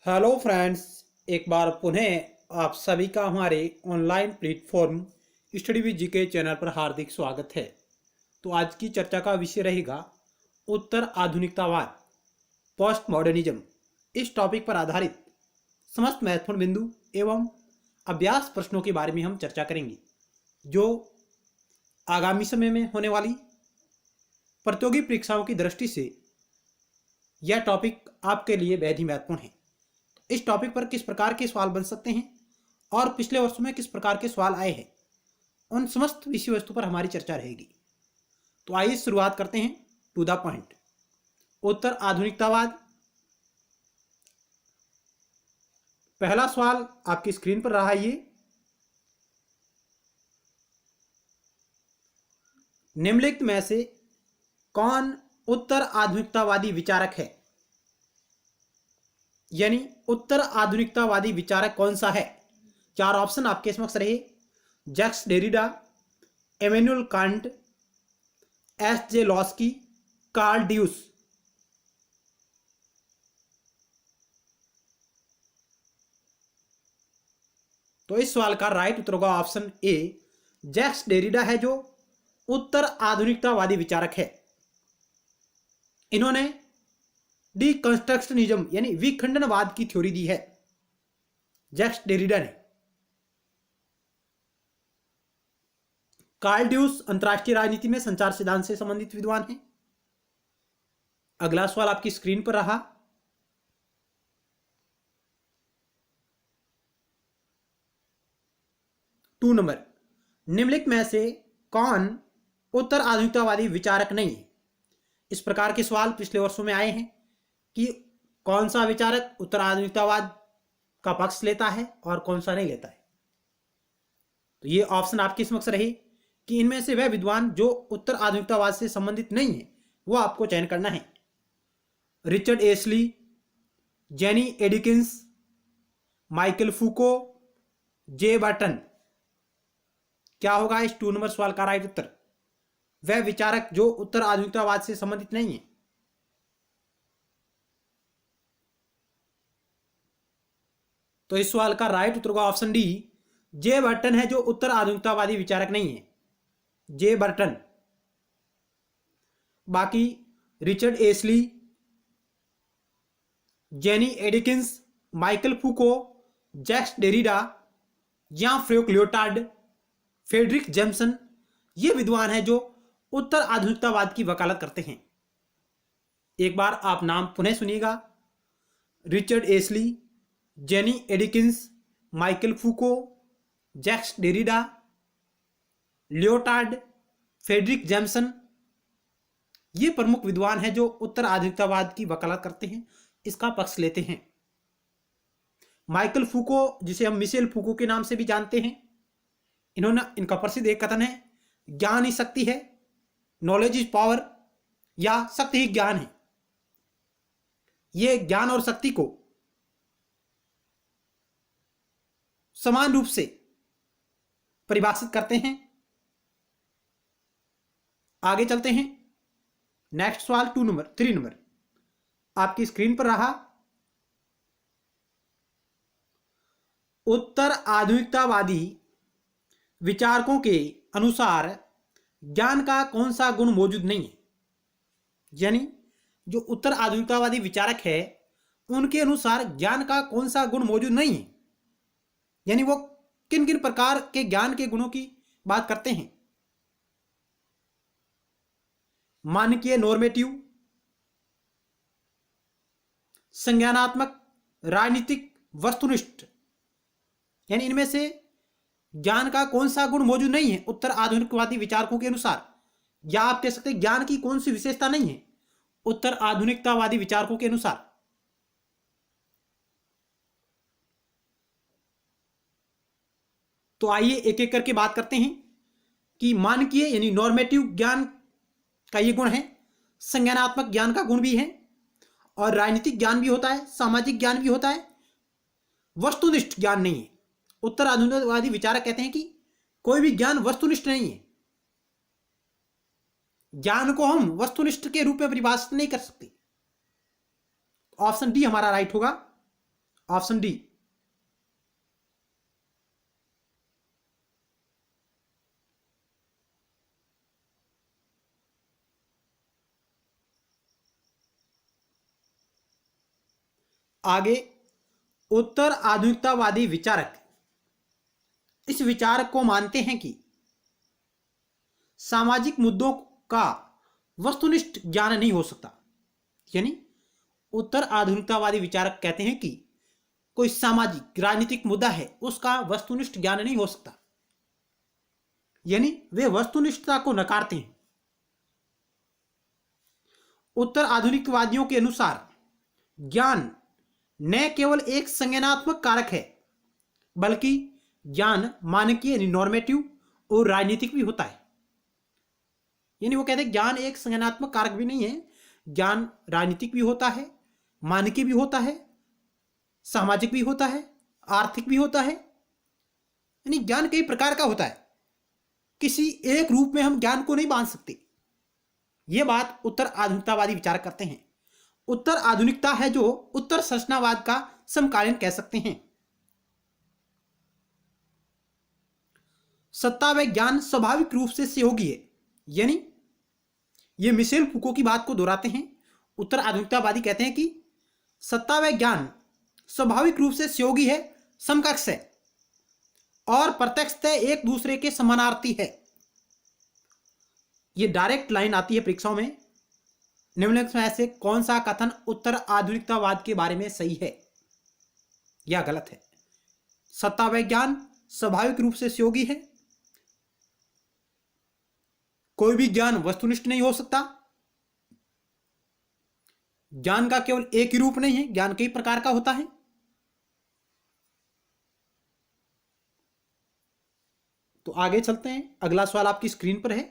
Hello friends, एक बार पुनः आप सभी का हमारे online platform study with GK channel पर हार्दिक स्वागत है। तो आज की चर्चा का विषय रहेगा उत्तर आधुनिकतावाद, पोस्ट मॉडर्निज्म। इस टॉपिक पर आधारित समस्त महत्वपूर्ण बिंदु एवं अभ्यास प्रश्नों के बारे में हम चर्चा करेंगे, जो आगामी समय में होने वाली प्रतियोगी परीक्षाओं की दृष्टि से यह टॉपिक आपके लिए बेहद ही महत्वपूर्ण है। इस टॉपिक पर किस प्रकार के सवाल बन सकते हैं और पिछले वर्षों में किस प्रकार के सवाल आए हैं, उन समस्त विषय वस्तु पर हमारी चर्चा रहेगी। तो आइए शुरुआत करते हैं टू द पॉइंट। उत्तर आधुनिकतावाद। पहला सवाल आपकी स्क्रीन पर रहा है। ये निम्नलिखित में से कौन उत्तर आधुनिकतावादी विचारक है? यानी उत्तर आधुनिकतावादी विचारक कौन सा है? चार ऑप्शन आपके समक्ष रहे: Jacques Derrida, Immanuel Kant, S J. Lossky, Karl Deutsch. तो इस सवाल का राइट उत्तर होगा ऑप्शन ए, जैक्स डेरिडा है जो उत्तर आधुनिकतावादी विचारक है। इन्होंने डिकंस्ट्रक्शनिज्म यानी विखंडनवाद की थ्योरी दी है, जैक्स डेरिडा ने। कार्ल ड्यूस अंतरराष्ट्रीय राजनीति में संचार सिद्धांत से संबंधित विद्वान हैं। अगला सवाल आपकी स्क्रीन पर रहा। टू नंबर, निम्नलिखित में से कौन उत्तर आधुनिकतावादी विचारक नहीं है? इस प्रकार के सवाल पिछले वर्षों में आए हैं कि कौन सा विचारक उत्तर आधुनिकतावाद का पक्ष लेता है और कौन सा नहीं लेता है। तो ये ऑप्शन आपके समक्ष रहे कि इनमें से वह विद्वान जो उत्तर आधुनिकतावाद से संबंधित नहीं है वो आपको चयन करना है: Richard Ashley, Jenny Edkins, Michael फूको, जे बर्टन। क्या होगा इस 2 नंबर सवाल का राइट उत्तर? वह विचारक जो उत्तर आधुनिकतावाद से संबंधित नहीं है। तो इस सवाल का राइट उत्तर होगा ऑप्शन डी, जे बर्टन है जो उत्तर आधुनिकतावादी विचारक नहीं है, जे बर्टन। बाकी Richard Ashley, Jenny Edkins, Michael Foucault, Jacques Derrida या फ्रैंक लियोटार्ड, फ्रेडरिक जेम्सन, ये विद्वान हैं जो उत्तर आधुनिकतावाद की वकालत करते हैं। एक बार आप नाम पुनः सुनिएगा: Richard Ashley, Jenny Edkins, Michael Foucault, Jacques Derrida, Lyotard, Fredric Jameson. ये प्रमुख विद्वान हैं जो उत्तर आधुनिकतावाद की वकालत करते हैं, इसका पक्ष लेते हैं। माइकल फूको, जिसे हम मिशेल फूको के नाम से भी जानते हैं, इनका प्रसिद्ध एक कथन है: ज्ञान ही शक्ति है, नॉलेज इज पावर, या शक्ति ही ज्ञान है। ये ज्ञान और शक्ति को समान रूप से परिभाषित करते हैं। आगे चलते हैं। नेक्स्ट सवाल 3 नंबर आपकी स्क्रीन पर रहा। उत्तर आधुनिकतावादी विचारकों के अनुसार ज्ञान का कौन सा गुण मौजूद नहीं है? यानी जो उत्तर आधुनिकतावादी विचारक है उनके अनुसार ज्ञान का कौन सा गुण मौजूद नहीं है, यानी वो किन किन प्रकार के ज्ञान के गुणों की बात करते हैं? मानकीय नॉर्मेटिव, संज्ञानात्मक, राजनीतिक, वस्तुनिष्ठ। यानी इनमें से ज्ञान का कौन सा गुण मौजूद नहीं है उत्तर आधुनिकवादी विचारकों के अनुसार, या आप कह सकते हैं ज्ञान की कौन सी विशेषता नहीं है उत्तर आधुनिकतावादी विचारकों के अनुसार। तो आइए एक एक करके बात करते हैं कि मानकीय यानी नॉर्मेटिव ज्ञान का ये गुण है, संज्ञानात्मक ज्ञान का गुण भी है, और राजनीतिक ज्ञान भी होता है, सामाजिक ज्ञान भी होता है, वस्तुनिष्ठ ज्ञान नहीं है। उत्तर आधुनिकवादी विचारक कहते हैं कि कोई भी ज्ञान वस्तुनिष्ठ नहीं है। ज्ञान को हम वस्तुनिष्ठ के रूप में परिभाषित नहीं कर सकते। ऑप्शन डी हमारा राइट होगा। Option D. आगे, उत्तर आधुनिकतावादी विचारक इस विचार को मानते हैं कि सामाजिक मुद्दों का वस्तुनिष्ठ ज्ञान नहीं हो सकता। यानी उत्तर आधुनिकतावादी विचारक कहते हैं कि कोई सामाजिक राजनीतिक मुद्दा है उसका वस्तुनिष्ठ ज्ञान नहीं हो सकता, यानी वे वस्तुनिष्ठता को नकारते हैं। उत्तर आधुनिकवादियों के अनुसार ज्ञान न केवल एक संज्ञानात्मक कारक है, बल्कि ज्ञान मानकीय नॉर्मेटिव और राजनीतिक भी होता है। यानी वो कहते हैं ज्ञान एक संज्ञानात्मक कारक भी नहीं है, ज्ञान राजनीतिक भी होता है, मानकीय भी होता है, सामाजिक भी होता है, आर्थिक भी होता है। यानी ज्ञान कई प्रकार का होता है, किसी एक रूप में हम ज्ञान को नहीं बांध सकते। यह बात उत्तर आधुनिकतावादी विचार करते हैं। उत्तर आधुनिकता है जो उत्तर संरचनावाद का समकालीन कह सकते हैं। सत्ता व ज्ञान स्वाभाविक रूप से सहयोगी है, यानी ये मिशेल फूको की बात को दोहराते हैं। उत्तर आधुनिकतावादी कहते हैं कि सत्ता व ज्ञान स्वाभाविक रूप से सहयोगी है, समकक्ष है और प्रत्यक्षतः एक दूसरे के समानार्थी है। ये डायरेक्ट लाइन आती है परीक्षाओं में। निम्नलिखित में से कौन सा कथन उत्तर आधुनिकतावाद के बारे में सही है या गलत है? सत्ता व ज्ञान स्वाभाविक रूप से सहयोगी है, कोई भी ज्ञान वस्तुनिष्ठ नहीं हो सकता, ज्ञान का केवल एक ही रूप नहीं है, ज्ञान कई प्रकार का होता है। तो आगे चलते हैं। अगला सवाल आपकी स्क्रीन पर है,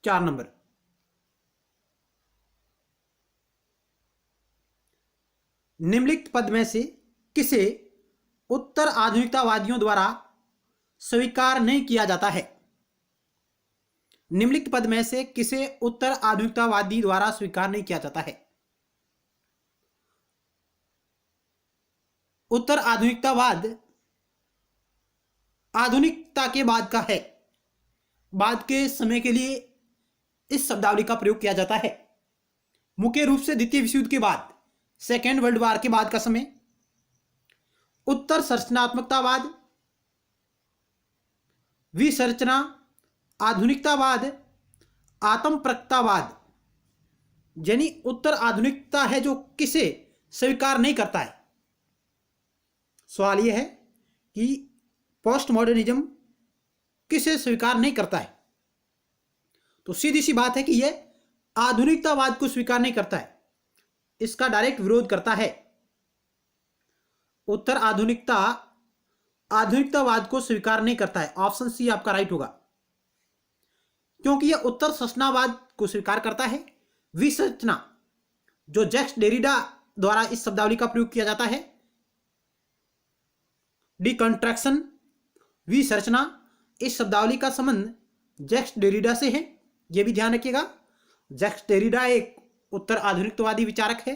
4 नंबर। निम्नलिखित पद में से किसे उत्तर आधुनिकतावादियों द्वारा स्वीकार नहीं किया जाता है? निम्नलिखित पद में से किसे उत्तर आधुनिकतावादी द्वारा स्वीकार नहीं किया जाता है? उत्तर आधुनिकतावाद आधुनिकता के बाद का है, बाद के समय के लिए इस शब्दावली का प्रयोग किया जाता है। मुख्य रूप से द्वितीय विश्व युद्ध के बाद, सेकेंड वर्ल्ड वॉर के बाद का समय। उत्तर संरचनात्मकतावाद, विसंरचना, आधुनिकतावाद, आत्मप्रकटतावाद। यानी उत्तर आधुनिकता है जो किसे स्वीकार नहीं करता है। सवाल यह है कि पोस्ट मॉडर्निज्म किसे स्वीकार नहीं करता है? तो सीधी सी बात है कि यह आधुनिकतावाद को स्वीकार नहीं करता है, इसका डायरेक्ट विरोध करता है। उत्तर आधुनिकता आधुनिकतावाद को स्वीकार नहीं करता है। ऑप्शन सी आपका राइट होगा, क्योंकि यह उत्तर संरचनावाद को स्वीकार करता है। विसंरचना, जो जैक्स डेरिडा द्वारा इस शब्दावली का प्रयोग किया जाता है, डिकंस्ट्रक्शन, विसंरचना, इस शब्दावली का संबंध जैक्स डेरिडा से है, यह भी ध्यान रखिएगा। जैक्स डेरिडा एक उत्तर आधुनिकतावादी विचारक है।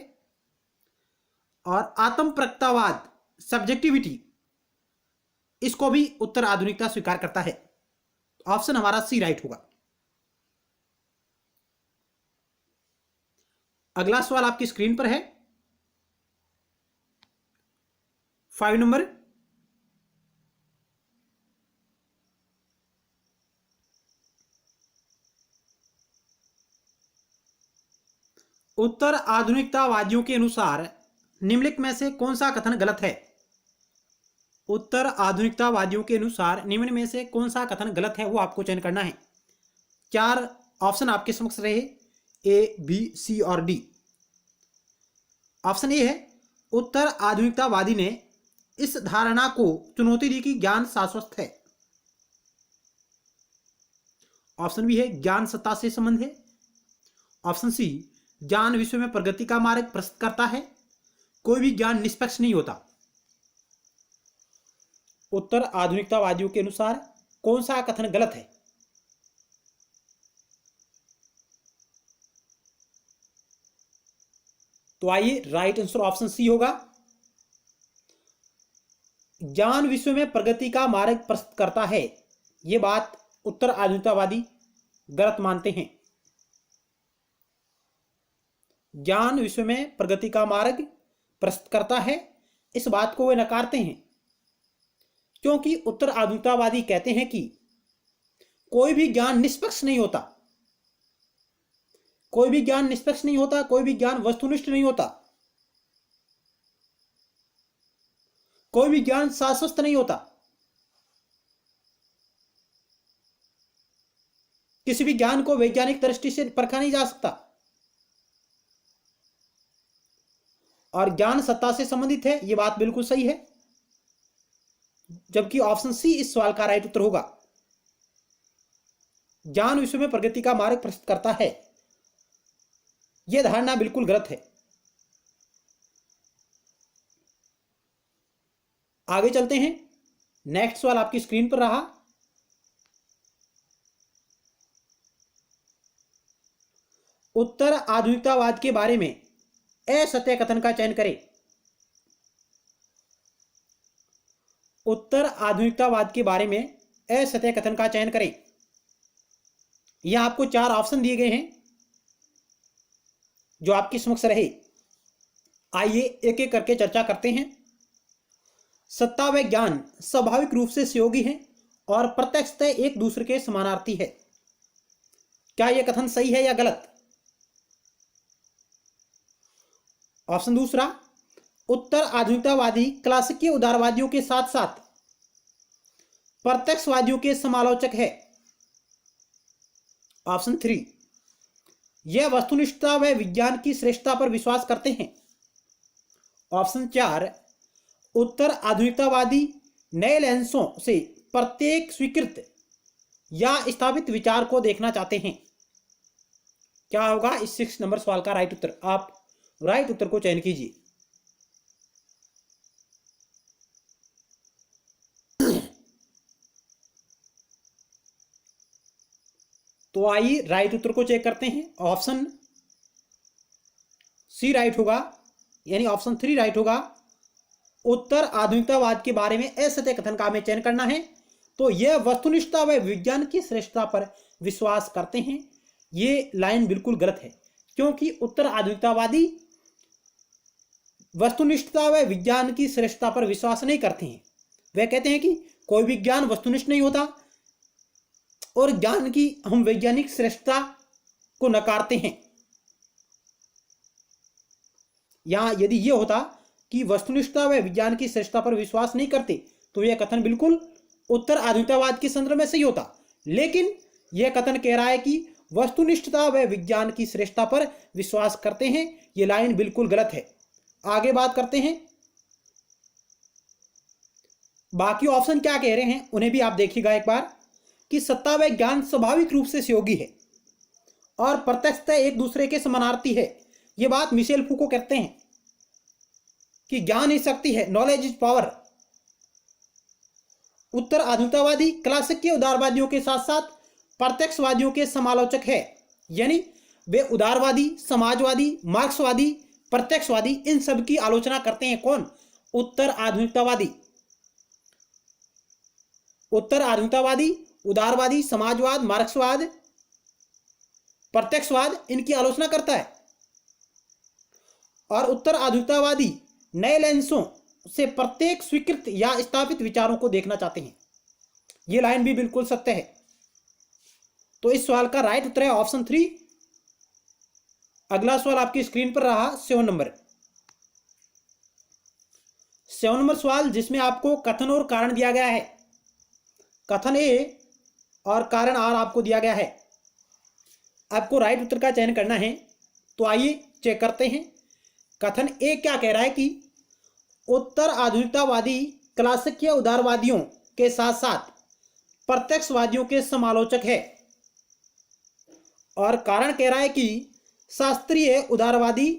और आत्मप्रकटतावाद, सब्जेक्टिविटी, इसको भी उत्तर आधुनिकता स्वीकार करता है। ऑप्शन हमारा सी राइट होगा। अगला सवाल आपकी स्क्रीन पर है, 5 नंबर। उत्तर आधुनिकतावादियों के अनुसार निम्नलिखित में से कौन सा कथन गलत है? उत्तर आधुनिकतावादियों के अनुसार निम्न में से कौन सा कथन गलत है वो आपको चयन करना है। 4 ऑप्शन आपके समक्ष रहे, ए, बी, सी और डी। ऑप्शन ए है, उत्तर आधुनिकतावादी ने इस धारणा को चुनौती दी कि ज्ञान शाश्वत है। ऑप्शन बी है, ज्ञान सत्ता से संबंध है। ऑप्शन सी, ज्ञान विश्व में प्रगति का मार्ग प्रस्तुत करता है, कोई भी ज्ञान निष्पक्ष नहीं होता। उत्तर आधुनिकतावादियों के अनुसार कौन सा कथन गलत है? तो आइए, राइट आंसर ऑप्शन सी होगा। ज्ञान विश्व में प्रगति का मार्ग प्रशस्त करता है। ये बात उत्तर आधुनिकतावादी गलत मानते हैं। ज्ञान विश्व में प्रगति का मार्ग प्रशस्त करता है, इस बात को वे नकारते हैं, क्योंकि उत्तर आधुनिकतावादी कहते हैं कि कोई भी ज्ञान निष्पक्ष नहीं होता, कोई भी ज्ञान निष्पक्ष नहीं होता, कोई भी ज्ञान वस्तुनिष्ठ नहीं होता, कोई भी ज्ञान शाश्वत नहीं होता। किसी भी ज्ञान को वैज्ञानिक दृष्टि से परखा नहीं जा सकता और ज्ञान सत्ता से संबंधित है। यह बात बिल्कुल सही है, जबकि ऑप्शन सी इस सवाल का राइट उत्तर होगा। ज्ञान विश्व में प्रगति का मार्ग प्रशस्त करता है, यह धारणा बिल्कुल गलत है। आगे चलते हैं। नेक्स्ट सवाल आपकी स्क्रीन पर रहा। उत्तर आधुनिकतावाद के बारे में असत्य कथन का चयन करें। उत्तर आधुनिकतावाद के बारे में असत्य कथन का चयन करें। यह आपको 4 ऑप्शन दिए गए हैं जो आपके समक्ष रहे। आइए एक एक करके चर्चा करते हैं। सत्ता व ज्ञान स्वाभाविक रूप से सहयोगी हैं और प्रत्यक्षतः एक दूसरे के समानार्थी है। क्या यह कथन सही है या गलत? ऑप्शन दूसरा, उत्तर आधुनिकतावादी क्लासिकीय उदारवादियों के साथ साथ प्रत्यक्षवादियों के समालोचक है। ऑप्शन 3, यह वस्तुनिष्ठता व विज्ञान की श्रेष्ठता पर विश्वास करते हैं। ऑप्शन 4, उत्तर आधुनिकतावादी नए लेंसों से प्रत्येक स्वीकृत या स्थापित विचार को देखना चाहते हैं। क्या होगा इस 6 नंबर सवाल का राइट उत्तर? आप राइट उत्तर को चयन कीजिए। तो आइए राइट उत्तर को चेक करते हैं। ऑप्शन सी राइट होगा, यानी ऑप्शन 3 राइट होगा। उत्तर आधुनिकतावाद के बारे में असत्य कथन का हमें चयन करना है। तो यह वस्तुनिष्ठता व विज्ञान की श्रेष्ठता पर विश्वास करते हैं। ये लाइन बिल्कुल गलत है, क्योंकि उत्तर आधुनिकतावादी वस्तुनिष्ठता व विज्ञान की श्रेष्ठता पर विश्वास नहीं करते हैं। वे कहते हैं कि कोई भी ज्ञान वस्तुनिष्ठ नहीं होता और ज्ञान की हम वैज्ञानिक श्रेष्ठता को नकारते हैं। यहां यदि यह होता कि वस्तुनिष्ठता व विज्ञान की श्रेष्ठता पर विश्वास नहीं करते तो यह कथन बिल्कुल उत्तर आधुनिकतावाद के संदर्भ में सही होता, लेकिन यह कथन कह रहा है कि वस्तुनिष्ठता व विज्ञान की श्रेष्ठता पर विश्वास करते हैं। यह लाइन बिल्कुल गलत है। आगे बात करते हैं। बाकी ऑप्शन क्या कह रहे हैं उन्हें भी आप देखिएगा एक बार, कि सत्ता व ज्ञान स्वाभाविक रूप से सहयोगी है और प्रत्यक्षतः एक दूसरे के समानार्थी है। यह बात मिशेल फूको कहते हैं कि ज्ञान ही शक्ति है, नॉलेज इज पावर। उत्तर आधुनिकतावादी क्लासिकीय उदारवादियों के साथ साथ प्रत्यक्षवादियों के समालोचक है, यानी वे उदारवादी, समाजवादी, मार्क्सवादी, प्रत्यक्षवादी इन सब की आलोचना करते हैं। कौन? उत्तर आधुनिकतावादी। उत्तर आधुनिकतावादी उदारवादी, समाजवाद, मार्क्सवाद, प्रत्यक्षवाद इनकी आलोचना करता है और उत्तर आधुनिकतावादी नए लेंसों से प्रत्येक स्वीकृत या स्थापित विचारों को देखना चाहते हैं। यह लाइन भी बिल्कुल सत्य है। तो इस सवाल का राइट उत्तर है ऑप्शन 3। अगला सवाल आपकी स्क्रीन पर रहा 7 नंबर। 7 नंबर सवाल जिसमें आपको कथन और कारण दिया गया है। कथन ए और कारण आर आपको दिया गया है। आपको राइट उत्तर का चयन करना है। तो आइए चेक करते हैं। कथन ए क्या कह रहा है कि उत्तर आधुनिकतावादी क्लासिकीय उदारवादियों के साथ साथ प्रत्यक्षवादियों के समालोचक है, और कारण कह रहा है कि शास्त्रीय उदारवादी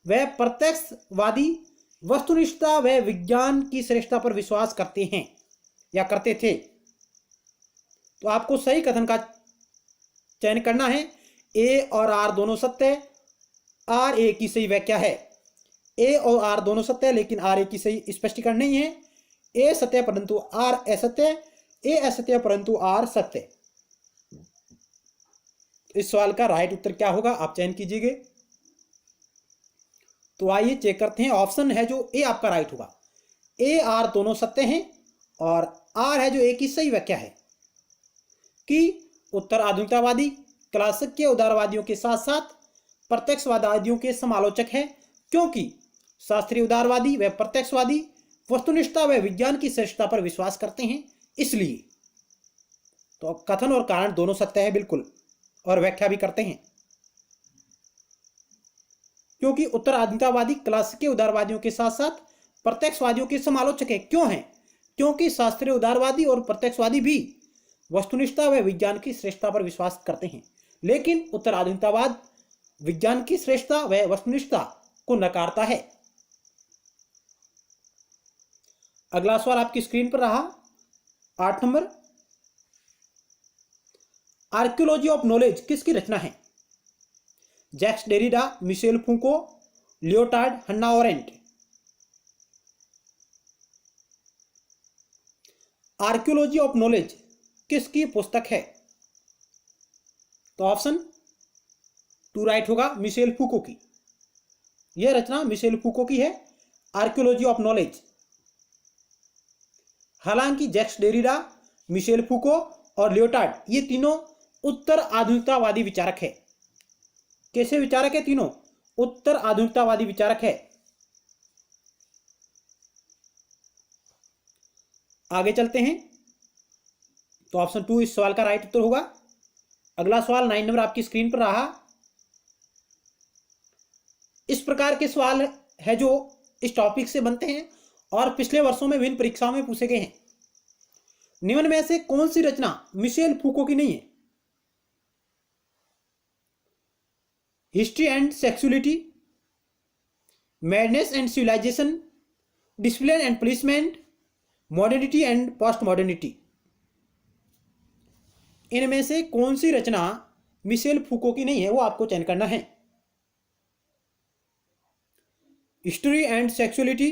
व प्रत्यक्षवादी वस्तुनिष्ठता व विज्ञान की श्रेष्ठता पर विश्वास करते हैं या करते थे। तो आपको सही कथन का चयन करना है। ए और आर दोनों सत्य, आर ए की सही व्याख्या है। ए और आर दोनों सत्य है, लेकिन आर ए की सही स्पष्टीकरण नहीं है। ए सत्य परंतु आर असत्य, ए असत्य परंतु आर सत्य। इस सवाल का राइट उत्तर क्या होगा, आप चयन कीजिए। तो आइए चेक करते हैं। ऑप्शन है जो ए आपका राइट होगा। ए आर दोनों सत्य हैं और आर है जो ए की सही व्याख्या है कि उत्तर आधुनिकतावादी क्लासिक के उदारवादियों के साथ साथ प्रत्यक्षवादियों के समालोचक है, क्योंकि शास्त्रीय उदारवादी व प्रत्यक्षवादी वस्तुनिष्ठता व विज्ञान की श्रेष्ठता पर विश्वास करते हैं, इसलिए। तो कथन और कारण दोनों सत्य है बिल्कुल, और व्याख्या भी करते हैं, क्योंकि उत्तर आधुनिकतावादी क्लासिक के उदारवादियों के साथ साथ प्रत्यक्षवादियों के समालोचक है। क्यों है? क्योंकि शास्त्रीय उदारवादी और प्रत्यक्षवादी भी वस्तुनिष्ठता व विज्ञान की श्रेष्ठता पर विश्वास करते हैं, लेकिन उत्तर आधुनिकतावाद विज्ञान की श्रेष्ठता व वस्तुनिष्ठता को नकारता है। अगला सवाल आपकी स्क्रीन पर रहा 8 नंबर। आर्कियोलॉजी ऑफ नॉलेज किसकी रचना है? Jacques Derrida, Michel Foucault, Lyotard, Hannah Arendt. Archaeology of knowledge किसकी पुस्तक है? तो ऑप्शन 2 राइट होगा, मिशेल फूको की। यह रचना मिशेल फूको की है, आर्कियोलॉजी ऑफ नॉलेज। हालांकि जैक्स डेरिडा, मिशेल फूको और लियोटार्ड ये तीनों उत्तर आधुनिकतावादी विचारक है। कैसे विचारक है? तीनों उत्तर आधुनिकतावादी विचारक है। आगे चलते हैं। तो ऑप्शन 2 इस सवाल का राइट उत्तर होगा। अगला सवाल 9 नंबर आपकी स्क्रीन पर रहा। इस प्रकार के सवाल है जो इस टॉपिक से बनते हैं और पिछले वर्षों में विभिन्न परीक्षाओं में पूछे गए हैं। निम्न में से कौन सी रचना मिशेल फूको की नहीं है? History and sexuality, madness and civilisation, discipline and punishment, modernity and post modernity. इनमें से कौन सी रचना मिशेल फूको की नहीं है, वो आपको चयन करना है। History and sexuality,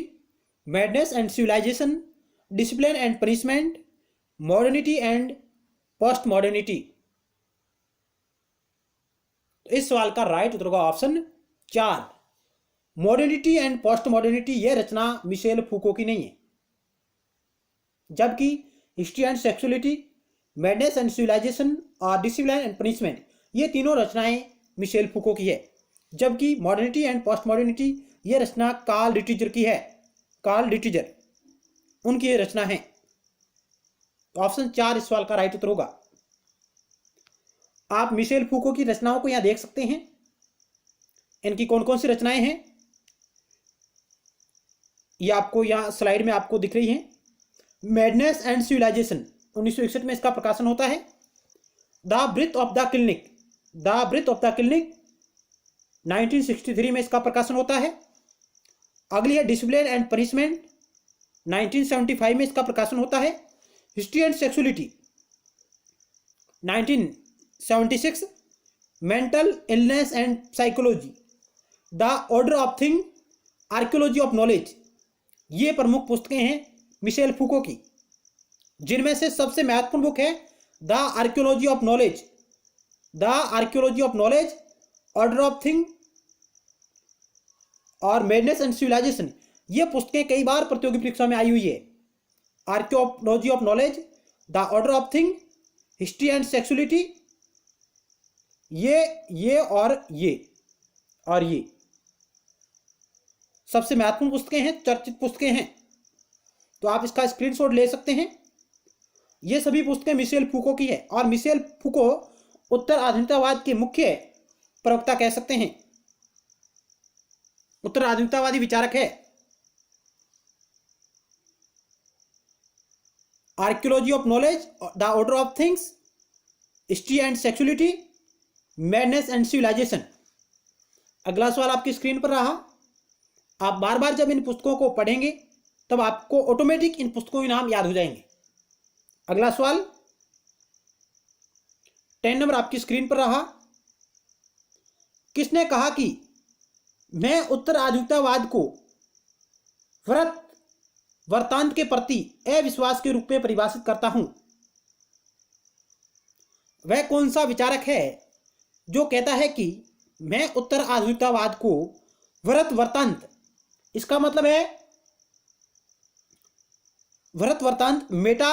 madness and civilisation, discipline and punishment, modernity and post modernity. इस सवाल का राइट उत्तर होगा option 4, modernity and post modernity. यह रचना मिशेल फूको की नहीं है, जबकि history and sexuality, madness and civilisation और डिसिप्लिन एंड पनिशमेंट ये तीनों रचनाएं मिशेल फूको की है, जबकि मॉडर्निटी एंड पोस्ट मॉडर्निटी ये रचना कार्ल लिटिजर की है। कार्ल लिटिजर उनकी ये रचना है। तो ऑप्शन 4 इस सवाल का राइट उत्तर होगा। आप मिशेल फूको की रचनाओं को यहां देख सकते हैं। इनकी कौन कौन सी रचनाएं हैं ये आपको यहां स्लाइड में आपको दिख रही हैं। मैडनेस एंड सिविलाइजेशन 1961 में इसका प्रकाशन होता है। The breath of the clinic, the breath of the clinic 1963 में इसका प्रकाशन होता है। अगली है डिसिप्लिन एंड पनिशमेंट, 1975 में इसका प्रकाशन होता है। History and sexuality 1976, mental illness and psychology, the order of thing, archaeology of knowledge ये प्रमुख पुस्तकें हैं मिशेल फूको की, जिनमें से सबसे महत्वपूर्ण बुक है the archaeology of knowledge. The archaeology of knowledge, order of thing और मैडनेस एंड सिविलाइजेशन ये पुस्तकें कई बार प्रतियोगी परीक्षा में आई हुई है। Archaeology of knowledge, the order of thing, history and sexuality ये और ये सबसे महत्वपूर्ण पुस्तकें हैं, चर्चित पुस्तकें हैं। तो आप इसका स्क्रीनशॉट ले सकते हैं। ये सभी पुस्तकें मिशेल फूको की है और मिशेल फूको उत्तर आधुनिकतावाद के मुख्य प्रवक्ता कह सकते हैं, उत्तर आधुनिकतावादी विचारक है। Archaeology of knowledge, the order of things, history and sexuality, madness and civilisation. अगला सवाल आपकी स्क्रीन पर रहा। आप बार बार जब इन पुस्तकों को पढ़ेंगे तब आपको ऑटोमेटिक इन पुस्तकों के नाम याद हो जाएंगे। अगला सवाल 10 नंबर आपकी स्क्रीन पर रहा। किसने कहा कि मैं उत्तर आधुनिकतावाद को व्रत वर्तांत के प्रति अविश्वास के रूप में परिभाषित करता हूं। वह कौन सा विचारक है जो कहता है कि मैं उत्तर आधुनिकतावाद को वृहत वर्तांत, इसका मतलब है वृहत वर्तांत मेटा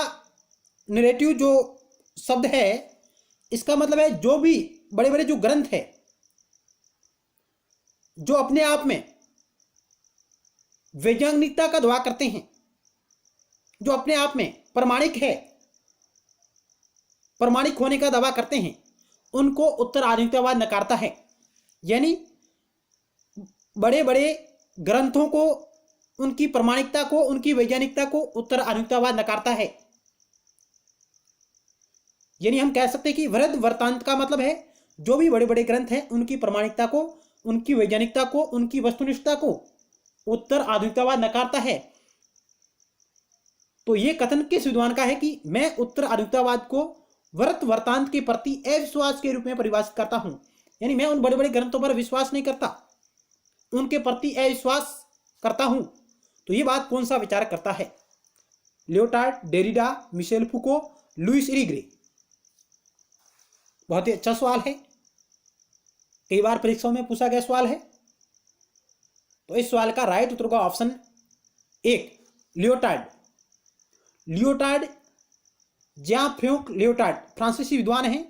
नरेटिव जो शब्द है, इसका मतलब है जो भी बड़े बड़े जो ग्रंथ है जो अपने आप में वैज्ञानिकता का दावा करते हैं, जो अपने आप में प्रमाणिक है, प्रमाणिक होने का दावा करते हैं, उनको उत्तर आधुनिकतावाद नकारता है। यानी बड़े बड़े ग्रंथों को, उनकी प्रमाणिकता को, उनकी वैज्ञानिकता को उत्तर आधुनिकतावाद नकारता है। यानी हम कह सकते हैं कि वृहत वर्तांत का मतलब है जो भी बड़े बड़े ग्रंथ हैं उनकी प्रमाणिकता को, उनकी वैज्ञानिकता को, उनकी वस्तुनिष्ठता को उत्तर आधुनिकतावाद नकारता है। तो यह कथन किस विद्वान का है कि मैं उत्तर आधुनिकतावाद को वृहत वर्तांत के प्रति अविश्वास के रूप में परिभाषित करता हूं। यानी मैं उन बड़े बड़े ग्रंथों पर विश्वास नहीं करता, उनके प्रति अविश्वास करता हूं। तो ये बात कौन सा विचारक करता है? Leotard, Derrida, Michel फुको, Lewis इरिग्रे। बहुत ही अच्छा सवाल है, कई बार परीक्षाओं में पूछा गया सवाल है। तो इस सवाल का राइट उत्तर का ऑप्शन 1 लियोटार्ड। लियोटार्ड, ज्यां फ्यूक लियोटार्ड फ्रांसीसी विद्वान हैं।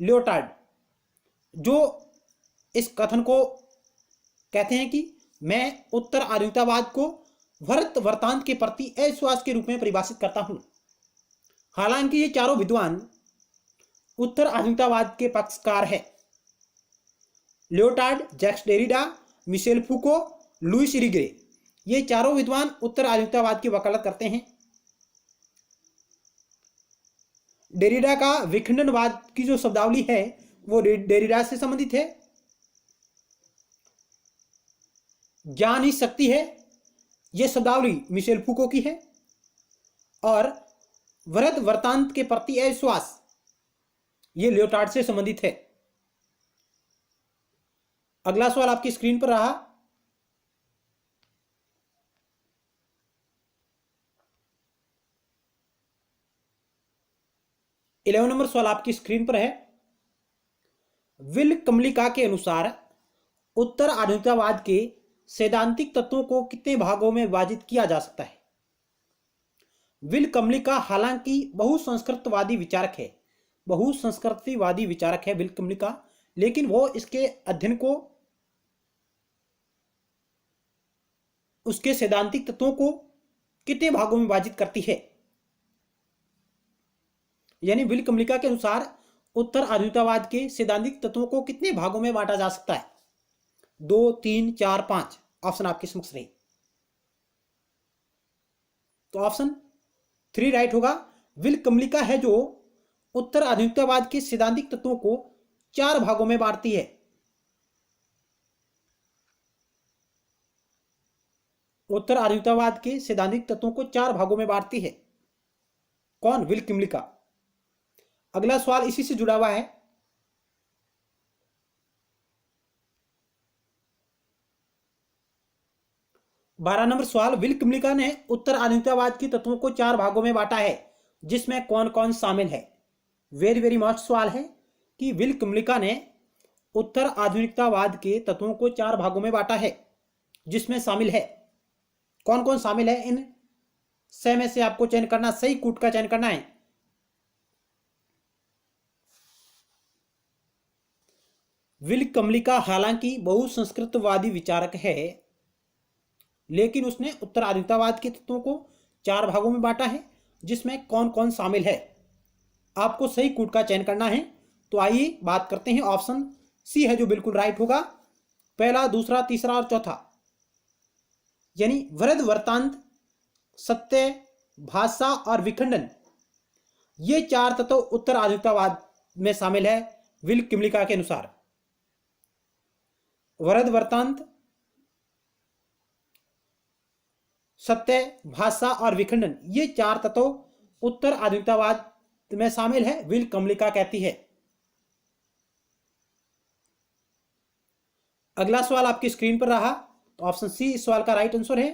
लियोटार्ड जो इस कथन को कहते हैं कि मैं उत्तर आधुनिकतावाद को वृहत वर्तांत के प्रति अविश्वास के रूप में परिभाषित करता हूं। हालांकि ये चारों विद्वान उत्तर आधुनिकतावाद के पक्षकार है। Leotard, Jacques Derrida, Michel फुको, Lewis इरिग्रे, ये चारों विद्वान उत्तर आधुनिकतावाद की वकालत करते हैं। डेरिडा का विखंडनवाद की जो शब्दावली है वो डेरिडा से संबंधित है। ज्ञान ही शक्ति है, यह शब्दावली मिशेल फुको की है। और वृहत वर्तांत के प्रति अविश्वास, ये लियोटार्ड से संबंधित है। अगला सवाल आपकी स्क्रीन पर रहा। इलेवन नंबर सवाल आपकी स्क्रीन पर है। विल कमलिका के अनुसार उत्तर आधुनिकतावाद के सैद्धांतिक तत्वों को कितने भागों में विभाजित किया जा सकता है? विल कमलिका हालांकि बहुसंस्कृतवादी विचारक है, बहुसंस्कृतिवादी विचारक है विल कमलिका, लेकिन वो इसके अध्ययन को, उसके सैद्धांतिक तत्वों को कितने भागों में विभाजित करती है? यानी विल कमलिका के अनुसार उत्तर आधुनिकतावाद के सैद्धांतिक तत्वों को कितने भागों में बांटा जा सकता है? 2, 3, 4, 5 ऑप्शन आपके समक्ष रहे। तो ऑप्शन 3 राइट होगा। विल कमलिका है जो उत्तर आधुनिकतावाद के सैद्धांतिक तत्वों को 4 भागों में बांटती है। उत्तर आधुनिकतावाद के सैद्धांतिक तत्वों को 4 भागों में बांटती है। कौन? विल कमलिका। अगला सवाल इसी से जुड़ा हुआ है। बारह नंबर सवाल, विल कमलिका ने उत्तर आधुनिकतावाद के तत्वों को 4 भागों में बांटा है, जिसमें कौन कौन शामिल है? वेरी वेरी मस्ट सवाल है कि विल कमलिका ने उत्तर आधुनिकतावाद के तत्वों को 4 भागों में बांटा है, जिसमें शामिल है, कौन कौन शामिल है? इन 6 में से आपको चयन करना, सही कूट का चयन करना है। विल कमलिका हालांकि बहुसंस्कृतवादी विचारक है, लेकिन उसने उत्तर आधुनिकतावाद के तत्वों को 4 भागों में बांटा है, जिसमें कौन कौन शामिल है। आपको सही कूट का चयन करना है। तो आइए बात करते हैं। ऑप्शन सी है जो बिल्कुल राइट होगा। पहला, दूसरा, तीसरा और चौथा, यानी वृहत वर्तांत, सत्य, भाषा और विखंडन, ये 4 तत्व उत्तर आधुनिकतावाद में शामिल है विल कमलिका के अनुसार। वृहत वर्तांत, सत्य, भाषा और विखंडन, ये 4 तत्व उत्तर आधुनिकतावाद में शामिल है, विल कमलिका कहती है। अगला सवाल आपकी स्क्रीन पर रहा। तो ऑप्शन सी इस सवाल का राइट आंसर है।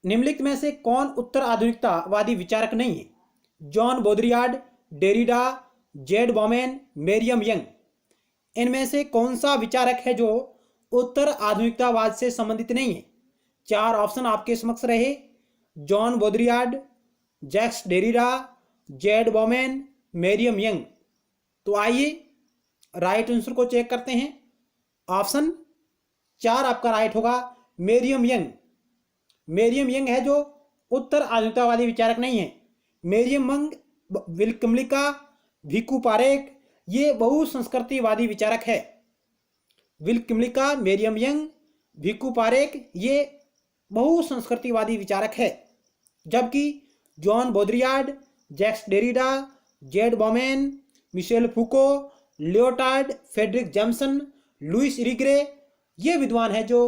निम्नलिखित में से कौन उत्तर आधुनिकतावादी विचारक नहीं है? John Baudrillard, Derrida, Z Bauman, Miriam Young. इनमें से कौन सा विचारक है जो उत्तर आधुनिकतावाद से संबंधित नहीं है? चार ऑप्शन आपके समक्ष रहे। John Baudrillard, Jacques Derrida, Z Bauman, Miriam Young. तो आइए राइट आंसर को चेक करते हैं। ऑप्शन चार आपका राइट होगा, मेरियम यंग। मेरियम यंग है जो उत्तर आधुनिकतावादी विचारक नहीं है। Miriam Young, Will Kymlicka, Bhikhu Parekh ये बहुसंस्कृतिवादी विचारक है। Will Kymlicka, Miriam Young, Bhikhu Parekh ये बहुसंस्कृतिवादी विचारक है। जबकि John Baudrillard, Jacques Derrida, Z Bauman, Michel Foucault, Lyotard, Fredric Jameson, Luce Irigaray ये विद्वान हैं जो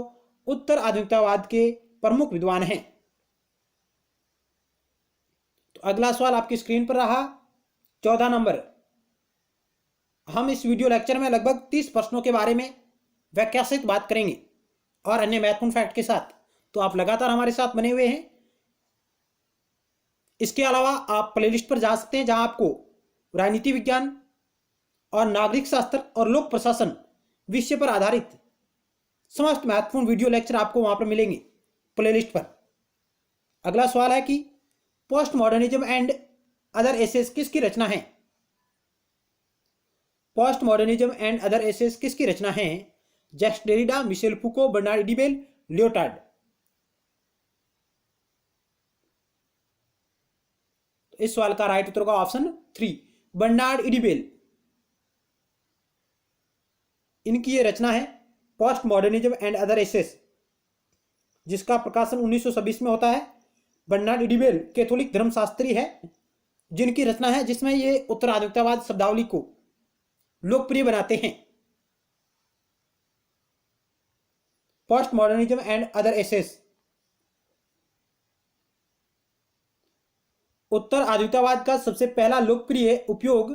उत्तर आधुनिकतावाद के प्रमुख विद्वान हैं। तो अगला सवाल आपकी स्क्रीन पर रहा 14 नंबर। हम इस वीडियो लेक्चर में लगभग 30 प्रश्नों के बारे में व्याख्या सहित बात करेंगे और अन्य महत्वपूर्ण फैक्ट के साथ। तो आप लगातार हमारे साथ बने हुए हैं। इसके अलावा आप प्लेलिस्ट पर जा सकते हैं जहां आपको राजनीति विज्ञान और नागरिक शास्त्र और लोक प्रशासन विषय पर आधारित समस्त महत्वपूर्ण वीडियो लेक्चर आपको वहां पर मिलेंगे प्लेलिस्ट पर। अगला सवाल है कि post modernism and other essays किसकी रचना है? Post modernism and other essays किसकी रचना है? Jacques Derrida, Michel Foucault, Bernard Iddings Bell, Lyotard. तो इस सवाल का राइट उत्तर होगा ऑप्शन 3, बर्नार्ड इडिबेल। इनकी ये रचना है post modernism and other essays, जिसका प्रकाशन 1926 में होता है। बर्नार्ड इडिबेल कैथोलिक धर्मशास्त्री है जिनकी रचना है, जिसमें ये उत्तर आधुनिकतावाद शब्दावली को लोकप्रिय बनाते हैं। Post modernism and other essays. उत्तर आधुनिकतावाद का सबसे पहला लोकप्रिय उपयोग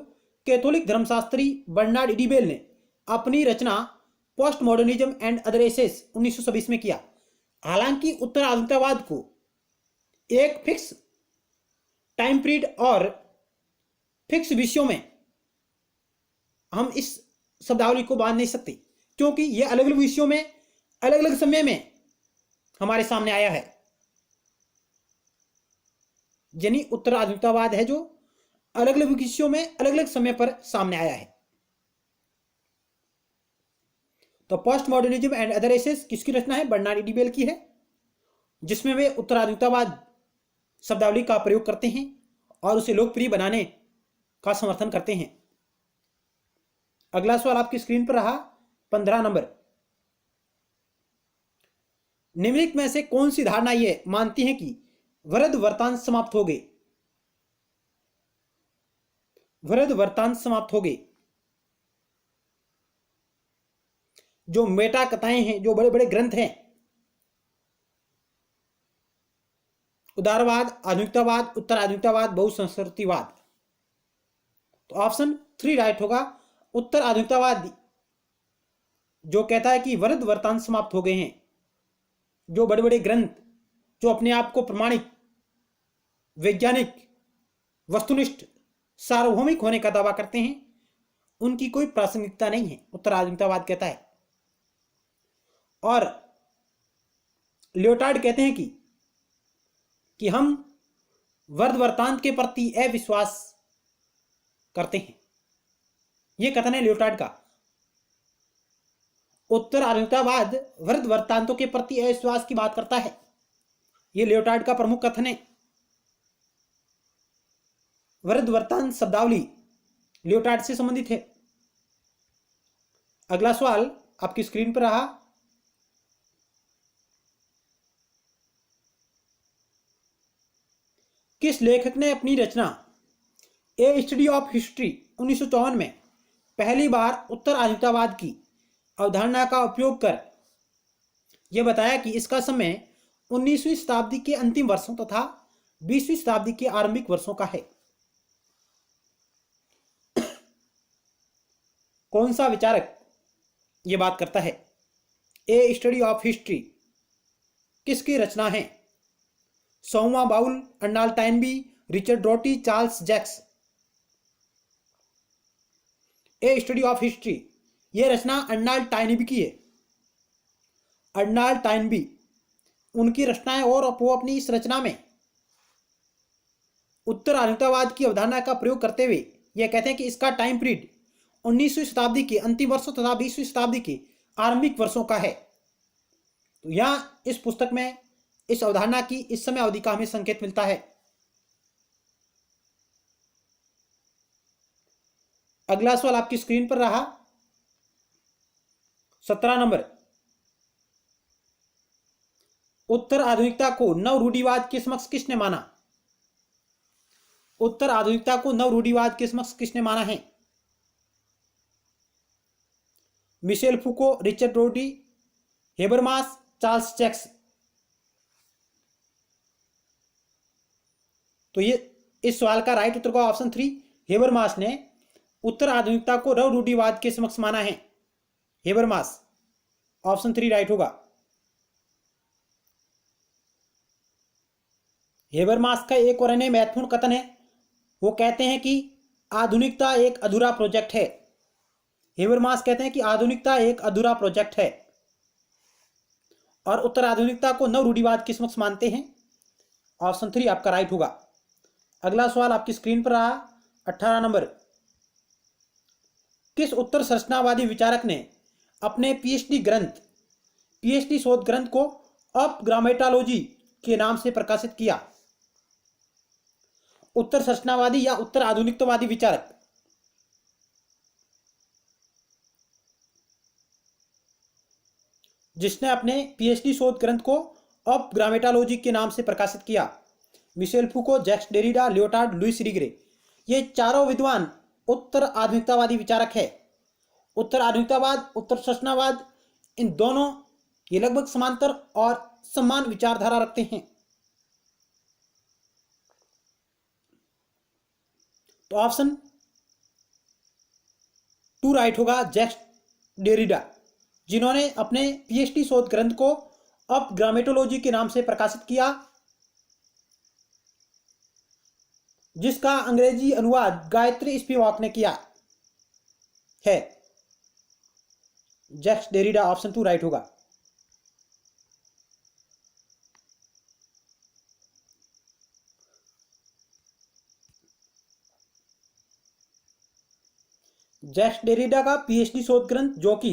कैथोलिक धर्मशास्त्री बर्नार्ड इडिबेल ने अपनी रचना post modernism and other essays 1926 में किया। हालांकि उत्तर आधुनिकतावाद को एक फिक्स टाइम पीरियड और फिक्स विषयों में हम इस शब्दावली को बांध नहीं सकते, क्योंकि यह अलग अलग विषयों में अलग अलग समय में हमारे सामने आया है। यानी उत्तर आधुनिकतावाद है जो अलग अलग विषयों में अलग अलग समय पर सामने आया है। तो post modernism and other essays किसकी रचना है? बर्नार्ड इडिबेल की है, जिसमें वे उत्तर आधुनिकतावाद शब्दावली का प्रयोग करते हैं और उसे लोकप्रिय बनाने का समर्थन करते हैं। अगला सवाल आपकी स्क्रीन पर रहा 15 नंबर। निम्नलिखित में से कौन सी धारणा यह मानती है कि वृद्ध वर्तांत समाप्त हो गए? वृद्ध वर्तांत समाप्त हो गए। जो मेटा कथाएं हैं, जो बड़े बड़े ग्रंथ हैं, उदारवाद, आधुनिकतावाद, उत्तर आधुनिकतावाद, बहुसंस्कृतिवाद। तो ऑप्शन 3 राइट होगा। उत्तर आधुनिकतावाद जो कहता है कि वृद्ध वर्तांत समाप्त हो गए हैं। जो बड़े बड़े ग्रंथ जो अपने आप को प्रमाणिक, वैज्ञानिक, वस्तुनिष्ठ, सार्वभौमिक होने का दावा करते हैं, उनकी कोई प्रासंगिकता नहीं है, उत्तर आधुनिकतावाद कहता है। और लियोटार्ड कहते हैं कि हम वृद्ध वर्तांत के प्रति अविश्वास करते हैं। यह कथन है लियोटार्ड का। उत्तर आधुनिकतावाद वृद्ध वर्तांतों के प्रति अविश्वास की बात करता है। यह लियोटार्ड का प्रमुख कथन है। वृद्ध वर्तांत शब्दावली लियोटार्ड से संबंधित है। अगला सवाल आपकी स्क्रीन पर रहा। किस लेखक ने अपनी रचना ए स्टडी ऑफ हिस्ट्री 1954 में पहली बार उत्तर आधुनिकतावाद की अवधारणा का उपयोग कर यह बताया कि इसका समय 19वीं शताब्दी के अंतिम वर्षों तथा 20वीं शताब्दी के आरंभिक वर्षों का है? कौन सा विचारक यह बात करता है? ए स्टडी ऑफ हिस्ट्री किसकी रचना है? सोमा बाउल, Arnold Toynbee, Richard Rorty, Charles Jencks. A study of history, ये रचना अर्नाल्ड टाइनबी की है। अर्नाल्ड टाइनबी, उनकी रचनाएं और वो अपनी इस रचना में उत्तर आधुनिकतावाद की अवधारणा का प्रयोग करते हुए यह कहते हैं कि इसका टाइम पीरियड 19वीं शताब्दी के अंतिम वर्षों तथा 20वीं शताब्दी के आरंभिक वर्षों का है। तो यहाँ इस पुस्तक में इस अवधारणा की इस समय अवधि का हमें संकेत मिलता है। अगला सवाल आपकी स्क्रीन पर रहा 17 नंबर। उत्तर आधुनिकता को नव रूढ़िवाद के समक्ष किसने माना? उत्तर आधुनिकता को नव रूढ़िवाद के समक्ष किसने माना है? मिशेल फूको, रिचर्ड रोटी, हेबरमास, चार्ल्स जैक्स। तो ये इस सवाल का राइट उत्तर का ऑप्शन 3 हेबरमास ने उत्तर आधुनिकता को नव रूढ़िवाद के समक्ष माना है। हेबरमास, ऑप्शन 3 राइट होगा। हेबरमास का एक और अन्य महत्वपूर्ण कथन है, वो कहते हैं कि आधुनिकता एक अधूरा प्रोजेक्ट है। हेबरमास कहते हैं कि आधुनिकता एक अधूरा प्रोजेक्ट है और उत्तर आधुनिकता को नव रूढ़िवाद के समक्ष मानते हैं। ऑप्शन 3 आपका राइट होगा। अगला सवाल आपकी स्क्रीन पर रहा 18 नंबर। किस उत्तर संरचनावादी विचारक ने अपने पीएचडी शोध ग्रंथ को अप ग्रामेटोलॉजी के नाम से प्रकाशित किया? उत्तर संरचनावादी या उत्तर आधुनिकतावादी विचारक? जिसने अपने पीएचडी शोध ग्रंथ को अप ग्रामेटोलॉजी के नाम से प्रकाशित किया? Michel Foucault, Jacques Derrida, Lyotard, Luce Irigaray. ये चारों विद्वान उत्तर आधुनिकतावादी विचारक है। उत्तर आधुनिकतावाद, उत्तर संरचनावाद, इन दोनों ये लगभग समांतर और समान विचारधारा रखते हैं। तो ऑप्शन 2 राइट होगा, जैक्स डेरिडा, जिन्होंने अपने पीएचडी शोध ग्रंथ को अप ग्रामेटोलॉजी के नाम से प्रकाशित किया, जिसका अंग्रेजी अनुवाद गायत्री स्पिवाक ने किया है। जैक्स डेरिडा, ऑप्शन 2 राइट होगा। जैक्स डेरिडा का पीएचडी शोध ग्रंथ जो कि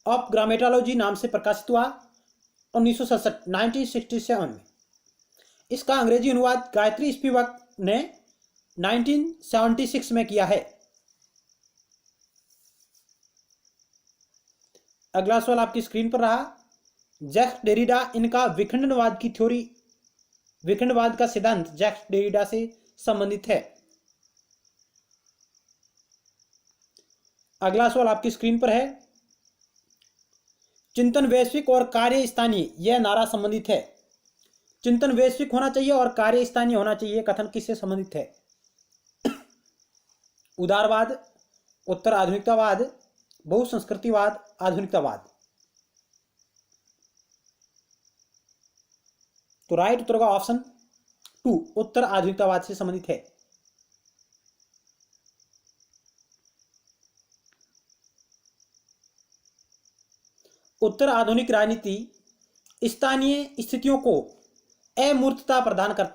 अप ग्रामेटोलॉजी नाम से प्रकाशित हुआ 1967 में, इसका अंग्रेजी अनुवाद गायत्री स्पिवाक ने 1976 में किया है। अगला सवाल आपकी स्क्रीन पर रहा। जैक्स डेरिडा, इनका विखंडनवाद की थ्योरी, विखंडनवाद का सिद्धांत जैक्स डेरिडा से संबंधित है। अगला सवाल आपकी स्क्रीन पर है। चिंतन वैश्विक और कार्य स्थानीय, यह नारा संबंधित है। चिंतन वैश्विक होना चाहिए और कार्य स्थानीय होना चाहिए, कथन किससे संबंधित है? उदारवाद, उत्तर आधुनिकतावाद, बहुसंस्कृतिवाद, आधुनिकतावाद। तो राइट उत्तर का ऑप्शन 2 उत्तर आधुनिकतावाद से संबंधित है। उत्तर आधुनिक राजनीति स्थानीय स्थितियों को अमूर्तता प्रदान कर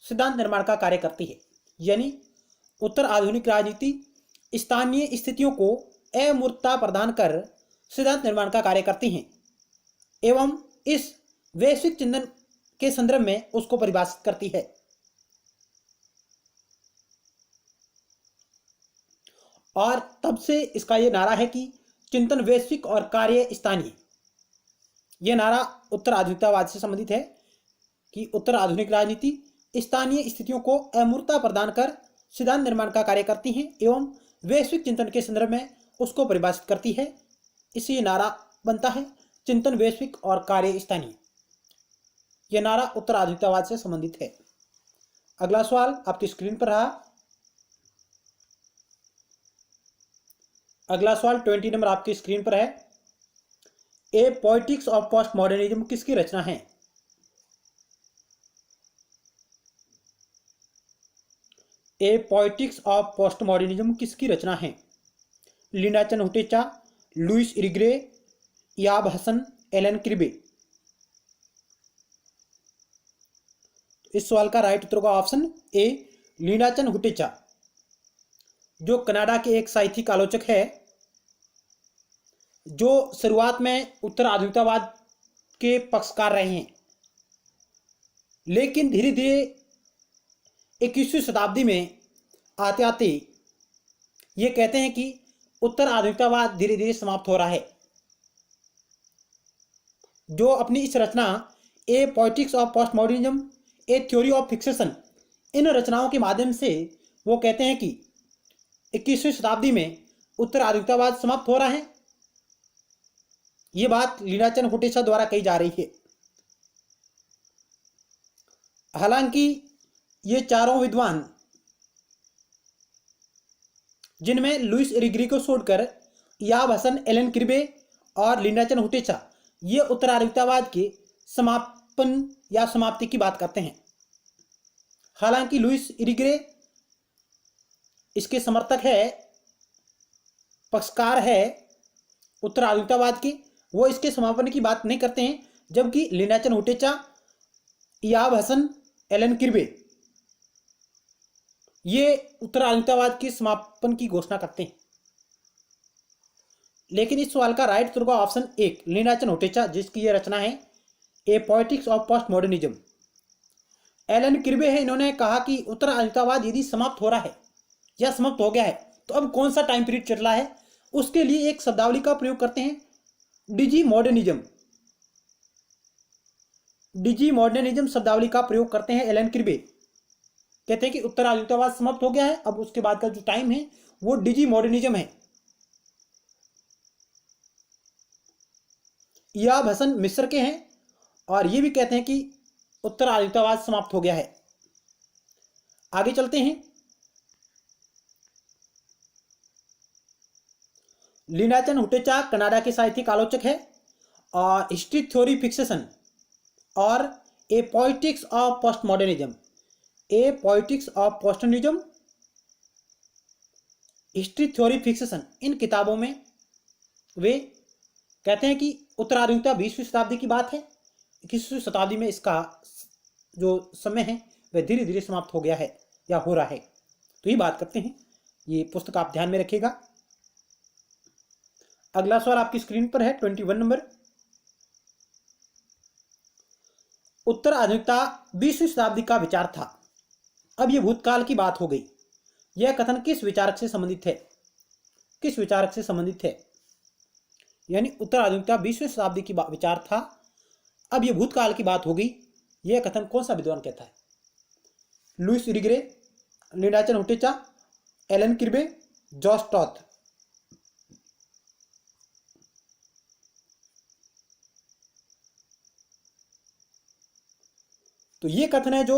सिद्धांत निर्माण का कार्य करती है। यानी उत्तर आधुनिक राजनीति स्थानीय स्थितियों को अमूर्तता प्रदान कर सिद्धांत निर्माण का कार्य करती हैं एवं इस वैश्विक चिंतन के संदर्भ में उसको परिभाषित करती है। और तब से इसका यह नारा है कि चिंतन वैश्विक और कार्य स्थानीय। यह नारा उत्तर आधुनिकतावाद से संबंधित है कि उत्तर आधुनिक राजनीति स्थानीय स्थितियों को अमूर्तता प्रदान कर सिद्धांत निर्माण का कार्य करती हैं एवं वैश्विक चिंतन के संदर्भ में उसको परिभाषित करती है। इससे यह नारा बनता है चिंतन वैश्विक और कार्य स्थानीय। यह नारा उत्तर आधुनिकतावाद से संबंधित है। अगला सवाल आपकी स्क्रीन पर रहा। अगला सवाल 20 नंबर आपकी स्क्रीन पर है। A politics of post modernism किसकी रचना है? A politics of post modernism किसकी रचना है? Linda Hutcheon, Luce Irigaray, Ihab Hassan, Alan Kirby. इस सवाल का राइट उत्तर होगा ऑप्शन ए, लिंडा चनहुटेचा, जो कनाडा के एक साहित्यिक आलोचक है, जो शुरुआत में उत्तर आधुनिकतावाद के पक्षकार रहे हैं, लेकिन धीरे धीरे 21वीं शताब्दी में आते आते ये कहते हैं कि उत्तर आधुनिकतावाद धीरे धीरे समाप्त हो रहा है। जो अपनी इस रचना a politics of post modernism, a theory of fixation, इन रचनाओं के माध्यम से वो कहते हैं कि 21वीं शताब्दी में उत्तर आधुनिकतावाद समाप्त हो रहा है। ये बात लिंडा चनहुटेचा द्वारा कही जा रही है। हालांकि ये चारों विद्वान, जिनमें लुइस इरिग्रे को छोड़कर याब हसन, एलन क्रिबे और लिंडा चनहुटेचा, ये उत्तर आधुनिकतावाद के समापन या समाप्ति की बात करते हैं। हालांकि लुइस इरिग्रे इसके समर्थक है, पक्षकार है उत्तर आधुनिकतावाद के, वो इसके समापन की बात नहीं करते हैं, जबकि लिंडा चनहुटेचा, याब हसन, एलन क्रिबे ये उत्तर आधुनिकतावाद के समापन की घोषणा करते हैं। लेकिन इस सवाल का राइट उत्तर होगा ऑप्शन एक, लिंडा चनहुटेचा, जिसकी ये रचना है a politics of post modernism. Alan Kirby है, इन्होंने कहा कि उत्तर आधुनिकतावाद यदि समाप्त हो रहा है या समाप्त हो गया है तो अब कौन सा टाइम पीरियड चल रहा है, उसके लिए एक शब्दावली का प्रयोग करते हैं, डिजी मॉडर्निज्म। डिजी मॉडर्निज्म शब्दावली का प्रयोग करते हैं एलन क्रिबे। कहते हैं कि उत्तर आधुनिकतावाद समाप्त हो गया है, अब उसके बाद का जो टाइम है वो डिजी मॉडर्निज्म है। याब हसन मिस्र के हैं और ये भी कहते हैं कि उत्तर आधुनिकतावाद समाप्त हो गया है। आगे चलते हैं। लिंडा चनहुटेचा कनाडा के साहित्यिक आलोचक है और हिस्ट्री थ्योरी फिक्सेशन और a politics of post modernism, a politics of postmodernism, history theory fixation, इन किताबों में वे कहते हैं कि उत्तर आधुनिकता 20वीं शताब्दी की बात है, 21वीं शताब्दी में इसका जो समय है वह धीरे धीरे समाप्त हो गया है या हो रहा है। तो ये बात करते हैं, ये पुस्तक आप ध्यान में रखिएगा। अगला सवाल आपकी स्क्रीन पर है 21 नंबर। उत्तर आधुनिकता 20वीं शताब्दी का विचार था, अब यह भूतकाल की बात हो गई। यह कथन किस विचारक से संबंधित है? किस विचारक से संबंधित है? यानी उत्तर आधुनिकता 20वीं शताब्दी की विचार था, अब यह भूतकाल की बात हो गई। यह कथन कौन सा विद्वान कहता है? Luce Irigaray, Linda Hutcheon, Alan Kirby, Josh Toth. तो ये कथन है जो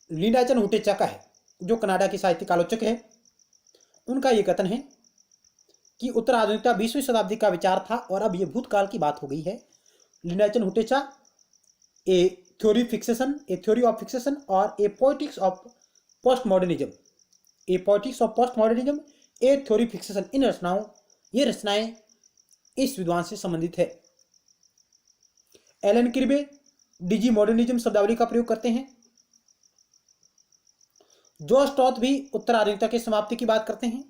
लिंडा चनहुटेचा का है, जो कनाडा की साहित्यिक आलोचक है। उनका ये कथन है कि उत्तर आधुनिकता 20वीं शताब्दी का विचार था और अब ये भूतकाल की बात हो गई है। Linda Hutcheon a theory fixation, a theory of fixation और a politics of post modernism, a politics of post modernism, a theory fixation, इन रचनाओं, ये रचनाएं इस विद्वान से संबंधित है। एलन क्रिबे डिजी मॉडर्निज्म शब्दावली का प्रयोग करते हैं। जॉस टॉथ भी उत्तर आधुनिकता की समाप्ति की बात करते हैं।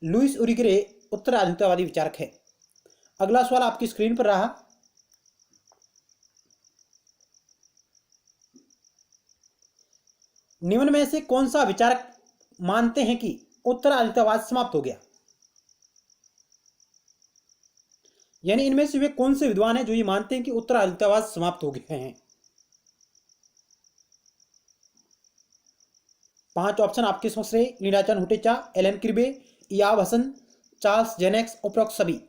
लुइस इरिग्रे उत्तर आधुनिकतावादी विचारक है। अगला सवाल आपकी स्क्रीन पर रहा। निम्न में से कौन सा विचारक मानते हैं कि उत्तर आधुनिकतावाद समाप्त हो गया? यानी इनमें से वे कौन से विद्वान हैं जो ये मानते हैं कि उत्तर आधुनिकतावाद समाप्त हो गए हैं? 5 ऑप्शन आपके समक्ष रहे, Linda Hutcheon, Alan Kirby, Ihab Hassan, Charles Jencks, उपरोक्त सभी।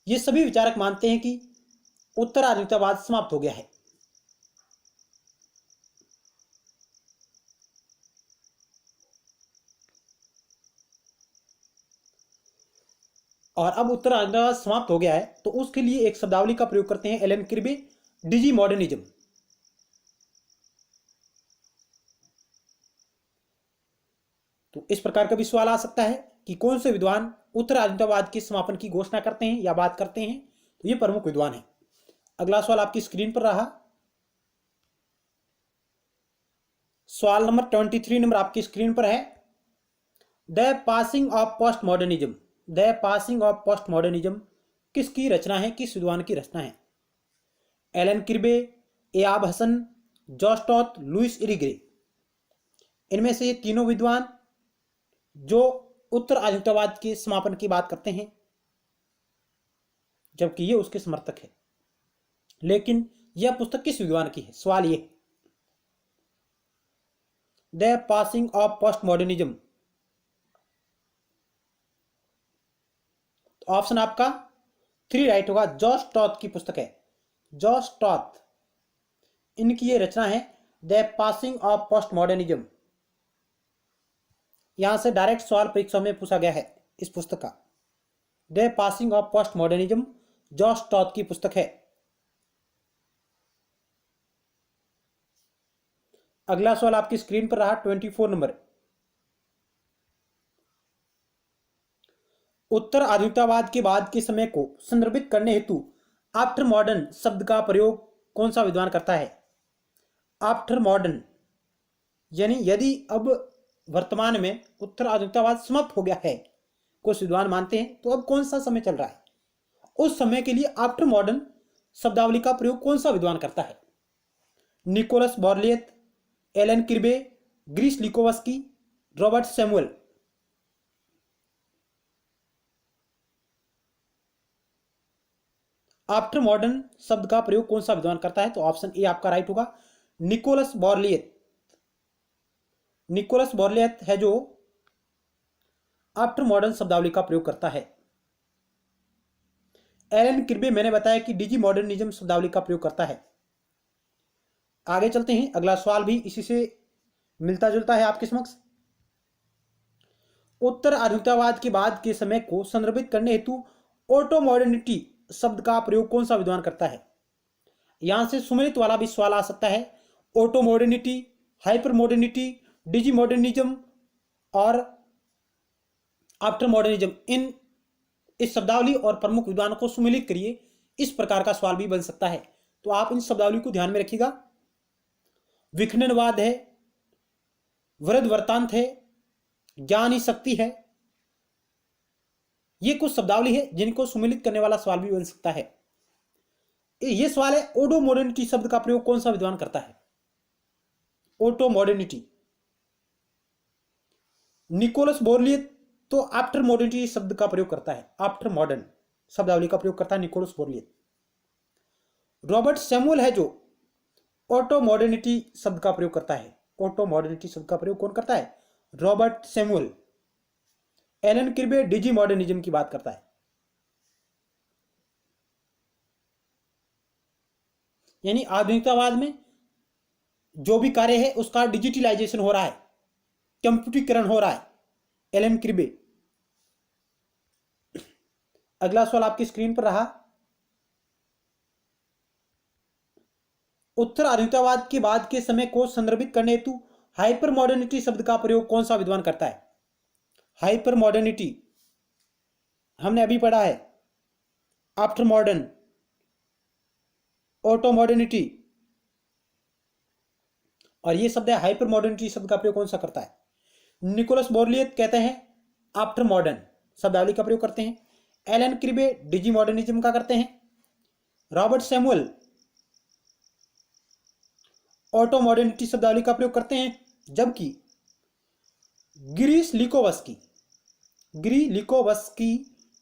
ये सभी विचारक मानते हैं कि उत्तर आधुनिकतावाद समाप्त हो गया है। और अब उत्तर आधुनिकतावाद समाप्त हो गया है, तो उसके लिए एक शब्दावली का प्रयोग करते हैं, एलन किर्बे, डिजी मॉडर्निज्म। तो इस प्रकार का भी सवाल आ सकता है कि कौन से विद्वान उत्तर आधुनिकतावाद के समापन की घोषणा करते हैं या बात करते हैं, तो ये प्रमुख विद्वान है। अगला सवाल आपकी स्क्रीन पर रहा, सवाल नंबर 23 नंबर आपकी स्क्रीन पर है। The passing of post modernism, the passing of post modernism किसकी रचना है, किस विद्वान की रचना है? Alan Kirby, Ihab Hassan, Josh Toth, Luce Irigaray. इनमें से ये तीनों विद्वान जो उत्तर आधुनिकतावाद के समापन की बात करते हैं, जबकि ये उसके समर्थक है। लेकिन यह पुस्तक किस विद्वान की है, सवाल ये। The passing of post modernism, तो ऑप्शन आपका 3 राइट होगा। जॉस टॉथ की पुस्तक है, जॉस टॉथ, इनकी ये रचना है the passing of post modernism. यहां से डायरेक्ट सवाल परीक्षा में पूछा गया है इस पुस्तक का। The passing of post modernism Josh Toth की पुस्तक है। अगला सवाल आपकी स्क्रीन पर रहा 24 नंबर। उत्तर आधुनिकतावाद के बाद के समय को संदर्भित करने हेतु आफ्टर मॉडर्न शब्द का प्रयोग कौन सा विद्वान करता है? आफ्टर मॉडर्न यानी यदि अब वर्तमान में उत्तर आधुनिकतावाद समाप्त हो गया है, कुछ विद्वान मानते हैं, तो अब कौन सा समय चल रहा है, उस समय के लिए आफ्टर मॉडर्न शब्दावली का प्रयोग कौन सा विद्वान करता है? Nicolas Bourriaud, Alan Kirby, Gilles Lipovetsky, Robert Samuel. After modern शब्द का प्रयोग कौन सा विद्वान करता है? तो ऑप्शन ए आपका राइट होगा, निकोलस बॉर्लियत। निकोलस बॉर्लियत है जो आफ्टर मॉडर्न शब्दावली का प्रयोग करता है। एलन किर्बे मैंने बताया कि डिजी मॉडर्निज्म शब्दावली का प्रयोग करता है। आगे चलते हैं, अगला सवाल भी इसी से मिलता जुलता है आपके समक्ष। उत्तर आधुनिकतावाद के बाद के समय को संदर्भित करने हेतु ऑटो मॉडर्निटी शब्द का प्रयोग कौन सा विद्वान करता है? यहां से सुमेलित वाला भी सवाल आ सकता है। ऑटो मॉडर्निटी, हाइपर मॉडर्निटी, डिजी मॉडर्निज्म और आफ्टर मॉडर्निज्म, इस शब्दावली और प्रमुख विद्वानों को सुमेलित करिए, इस प्रकार का सवाल भी बन सकता है। तो आप इन शब्दावली को ध्यान में रखिएगा। विखंडनवाद है, वृद्ध वृत्तांत है, ज्ञान ही शक्ति है, ये कुछ शब्दावली है जिनको सुमेलित करने वाला सवाल भी बन सकता है। ये सवाल है, ओडो मॉडर्निटी शब्द का प्रयोग कौन सा विद्वान करता है? Auto modernity. निकोलस बोर्लियत तो आफ्टर मॉडर्निटी शब्द का प्रयोग करता है, आफ्टर मॉडर्न शब्दावली का प्रयोग करता है निकोलस बोर्लियत। रॉबर्ट सैमुअल है जो ऑटो मॉडर्निटी शब्द का प्रयोग करता है। ऑटो मॉडर्निटी शब्द का प्रयोग कौन करता है? Robert Samuel. एलन किर्बे डिजी मॉडर्निज्म की बात करता है। यानी आधुनिकतावाद में जो भी कार्य है उसका डिजिटलाइजेशन हो रहा है, कंप्यूटरीकरण हो रहा है, एलन किर्बे। अगला सवाल आपकी स्क्रीन पर रहा। उत्तर आधुनिकतावाद के बाद के समय को संदर्भित करने हेतु हाइपर मॉडर्निटी शब्द का प्रयोग कौन सा विद्वान करता है? हाइपर मॉडर्निटी हमने अभी पढ़ा है, आफ्टर मॉडर्न, ऑटो मॉडर्निटी, और ये शब्द है हाइपर मॉडर्निटी शब्द का प्रयोग कौन सा करता है? निकोलस बोर्लियत कहते हैं आफ्टर मॉडर्न शब्दावली का प्रयोग करते हैं। एलन किर्बे डिजी मॉडर्निज्म का करते हैं। रॉबर्ट सैमुअल ऑटो मॉडर्निटी शब्दावली का प्रयोग करते हैं, जबकि ग्रीस लिकोवस्की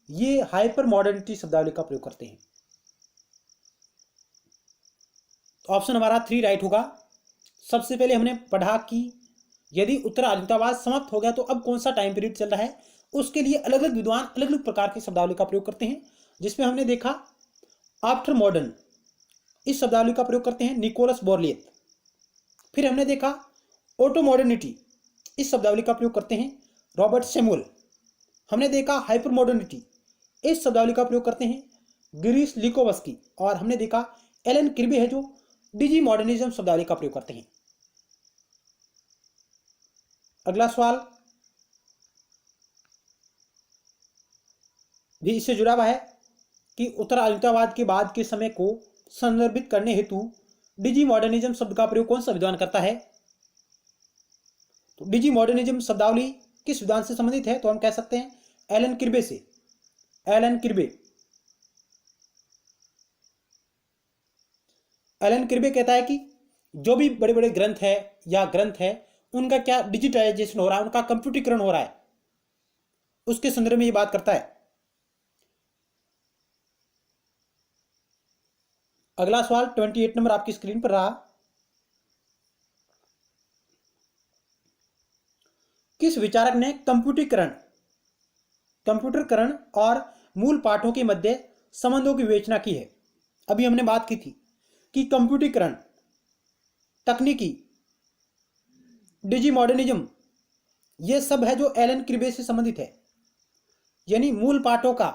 ये हाइपर मॉडर्निटी शब्दावली का प्रयोग करते हैं। ऑप्शन हमारा 3 राइट होगा। सबसे पहले हमने पढ़ा कि यदि उत्तर आधुनिकतावाद समाप्त हो गया तो अब कौन सा टाइम पीरियड चल रहा है, उसके लिए अलग अलग विद्वान अलग अलग प्रकार की शब्दावली का प्रयोग करते हैं, जिसमें हमने देखा आफ्टर मॉडर्न इस शब्दावली का प्रयोग करते हैं निकोलस बोर्लियत। फिर हमने देखा ऑटो मॉडर्निटी इस शब्दावली का प्रयोग करते हैं रॉबर्ट सैमुअल। हमने देखा हाइपर मॉडर्निटी इस शब्दावली का प्रयोग करते हैं गिरीश लिकोवस्की, और हमने देखा एलन किर्बे है जो डिजी मॉडर्निज्म शब्दावली का प्रयोग करते हैं। अगला सवाल भी इससे जुड़ा हुआ है कि उत्तर आधुनिकतावाद के बाद के समय को संदर्भित करने हेतु डिजी मॉडर्निज्म शब्द का प्रयोग कौन सा विद्वान करता है? तो डिजी मॉडर्निज्म शब्दावली किस विद्वान से संबंधित है? तो हम कह सकते हैं एलन किर्बे से। एलन किर्बे कहता है कि जो भी बड़े बड़े ग्रंथ है उनका क्या डिजिटाइजेशन हो रहा है, उनका कंप्यूटरीकरण हो रहा है, उसके संदर्भ में ये बात करता है। अगला सवाल 28 नंबर आपकी स्क्रीन पर रहा। किस विचारक ने कंप्यूटरीकरण और मूल पाठों के मध्य संबंधों की विवेचना की है? अभी हमने बात की थी कि कंप्यूटरीकरण, तकनीकी, डिजी मॉडर्निज्म, ये सब है जो एलन किर्बे से संबंधित है। यानी मूल पाठों का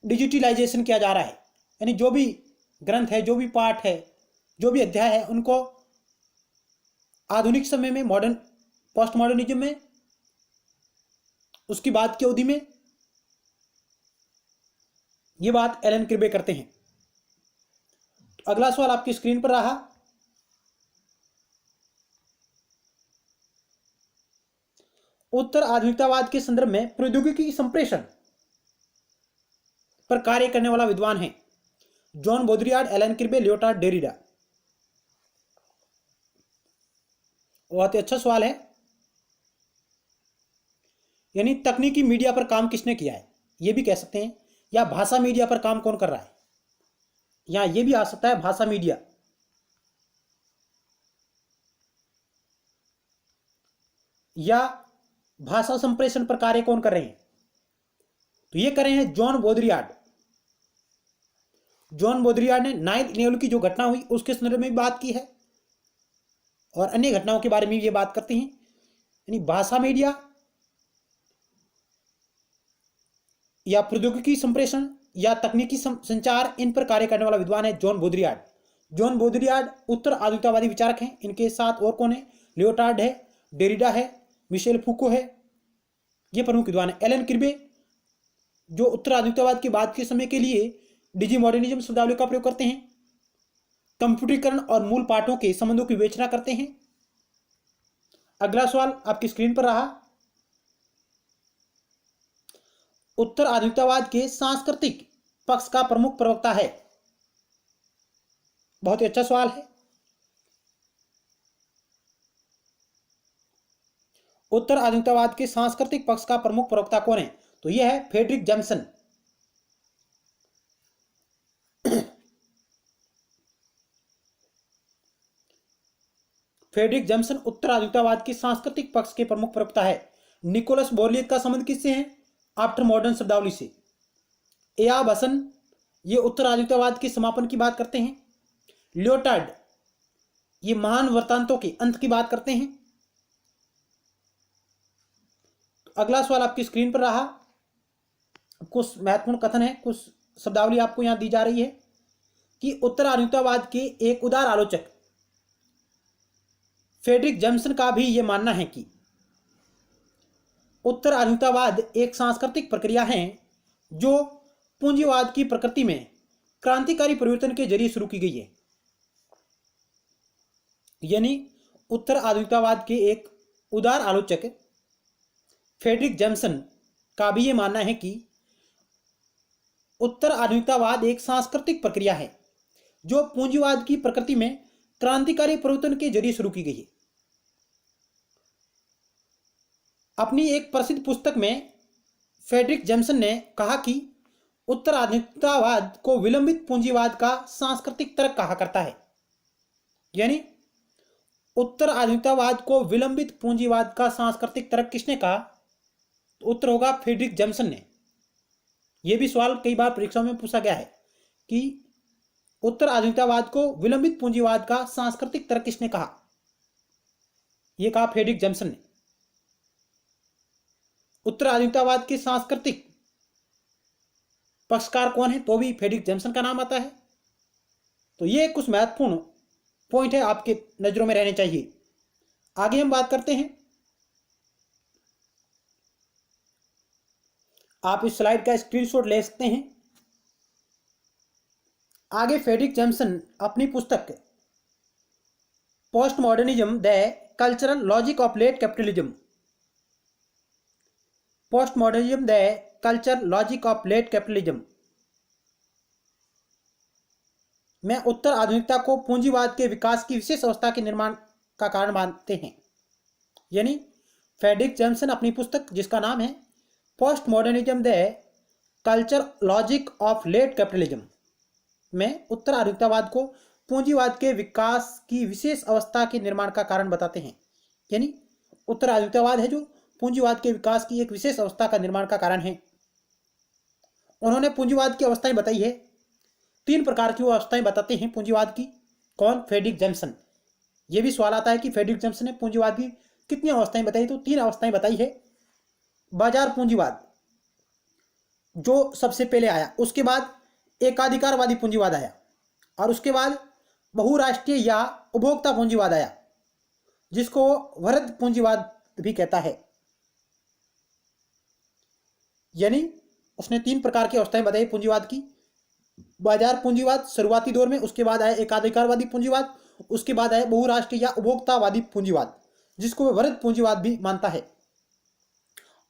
डिजिटलाइजेशन किया जा रहा है, यानी जो भी ग्रंथ है, जो भी पाठ है, जो भी अध्याय है, उनको आधुनिक समय में मॉडर्न पोस्ट मॉडर्निज्म में, उसकी बात की अवधि में, ये बात एलन किर्बे करते हैं। तो अगला सवाल आपकी स्क्रीन पर रहा। उत्तर आधुनिकतावाद के संदर्भ में प्रौद्योगिकी संप्रेषण पर कार्य करने वाला विद्वान है जॉन बोद्रियार्ड, एलन किर्बे, लियोटार्ड, डेरिडा। बहुत ही अच्छा सवाल है। यानी तकनीकी मीडिया पर काम किसने किया है, यह भी कह सकते हैं, या भाषा मीडिया पर काम कौन कर रहा है, यहां यह भी आ सकता है भाषा मीडिया, या भाषा संप्रेषण पर कार्य कौन कर रहे हैं? तो ये कर रहे हैं जॉन बोद्रियार्ड। जॉन बोद्रियार्ड ने 9/11 की जो घटना हुई उसके संदर्भ में भी बात की है और अन्य घटनाओं के बारे में भी ये बात करते हैं। यानी भाषा मीडिया या प्रौद्योगिकी संप्रेषण या तकनीकी संचार, इन पर कार्य करने वाला विद्वान है जॉन बोद्रियार्ड। जॉन बोद्रियार्ड उत्तर आधुनिकतावादी विचारक हैं। इनके साथ और कौन है? लियोटार्ड है, डेरिडा है, मिशेल फूको है, ये प्रमुख विद्वान है। एलन किर्बे जो उत्तर आधुनिकतावाद के बाद के समय के लिए डिजी मॉडर्निज्म शब्दावली का प्रयोग करते हैं, कंप्यूटरीकरण और मूल पाठों के संबंधों की विवेचना करते हैं। अगला सवाल आपकी स्क्रीन पर रहा। उत्तर आधुनिकतावाद के सांस्कृतिक पक्ष का प्रमुख प्रवक्ता है? बहुत ही अच्छा सवाल है। उत्तर आधुनिकतावाद के सांस्कृतिक पक्ष का प्रमुख प्रवक्ता कौन है? तो यह है फ्रेडरिक जैमसन। फ्रेडरिक जैमसन उत्तर आधुनिकतावाद के सांस्कृतिक पक्ष के प्रमुख प्रवक्ता है। निकोलस बोर्लियत का संबंध किससे है? आफ्टर मॉडर्न शब्दावली से। एयाब हसन ये उत्तर आधुनिकतावाद के समापन की बात करते हैं। लियोटार्ड ये महान वृत्तांतों के अंत की बात करते हैं। तो अगला सवाल आपकी स्क्रीन पर रहा। कुछ महत्वपूर्ण कथन है, कुछ शब्दावली आपको यहां दी जा रही है कि उत्तर आधुनिकतावाद के एक उदार आलोचक फ्रेडरिक जैमसन का भी यह मानना है कि उत्तर आधुनिकतावाद एक सांस्कृतिक प्रक्रिया है जो पूंजीवाद की प्रकृति में क्रांतिकारी परिवर्तन के जरिए शुरू की गई है। यानी उत्तर आधुनिकतावाद के एक उदार आलोचक फ्रेडरिक जैमसन का भी यह मानना है कि उत्तर आधुनिकतावाद एक सांस्कृतिक प्रक्रिया है जो पूंजीवाद की प्रकृति में क्रांतिकारी परिवर्तन के जरिए शुरू की गई है। अपनी एक प्रसिद्ध पुस्तक में फ्रेडरिक जैमसन ने कहा कि उत्तर आधुनिकतावाद को विलंबित पूंजीवाद का सांस्कृतिक तर्क कहा करता है। यानी उत्तर आधुनिकतावाद को विलंबित पूंजीवाद का सांस्कृतिक तर्क किसने कहा? तो उत्तर होगा फ्रेडरिक जैमसन ने। यह भी सवाल कई बार परीक्षा में पूछा गया है कि उत्तर आधुनिकतावाद को विलंबित पूंजीवाद का सांस्कृतिक तर्क किसने कहा? यह कहा फ्रेडरिक जैमसन ने। उत्तर आधुनिकतावाद के सांस्कृतिक पक्षकार कौन है तो भी फ्रेडरिक जैमसन का नाम आता है। तो ये कुछ महत्वपूर्ण पॉइंट है, आपके नजरों में रहने चाहिए। आगे हम बात करते हैं, आप इस स्लाइड का स्क्रीनशॉट ले सकते हैं। आगे फ्रेडरिक जैमसन अपनी पुस्तक post modernism the cultural logic of late capitalism, post modernism the culture logic of late capitalism में उत्तर आधुनिकता को पूंजीवाद के विकास की विशेष अवस्था के निर्माण का कारण मानते हैं। यानी फ्रेडरिक जैमसन अपनी पुस्तक जिसका नाम है post modernism the culture logic of late capitalism में उत्तर आधुनिकतावाद को पूंजीवाद के विकास की विशेष अवस्था के निर्माण का कारण बताते हैं। यानी उत्तर आधुनिकतावाद है जो पूंजीवाद के विकास की एक विशेष अवस्था का निर्माण का कारण है। उन्होंने पूंजीवाद की अवस्थाएं बताई है, 3 प्रकार की वो अवस्थाएं बताते हैं पूंजीवाद की। कौन? Frederick Jamieson. ये भी सवाल आता है कि फ्रेडरिक जैमसन ने पूंजीवाद की कितनी अवस्थाएं बताई, तो 3 अवस्थाएं बताई है। बाजार पूंजीवाद जो सबसे पहले आया, उसके बाद एकाधिकारवादी पूंजीवाद आया, और उसके बाद बहुराष्ट्रीय या उपभोक्ता पूंजीवाद आया, जिसको वृहद पूंजीवाद भी कहता है। यानी उसने 3 प्रकार की अवस्थाएं बताई पूंजीवाद की। बाजार पूंजीवाद शुरुआती दौर में, उसके बाद आया एकाधिकारवादी पूंजीवाद, उसके बाद आया बहुराष्ट्रीय या उपभोक्तावादी पूंजीवाद, जिसको वह वृहद पूंजीवाद भी मानता है।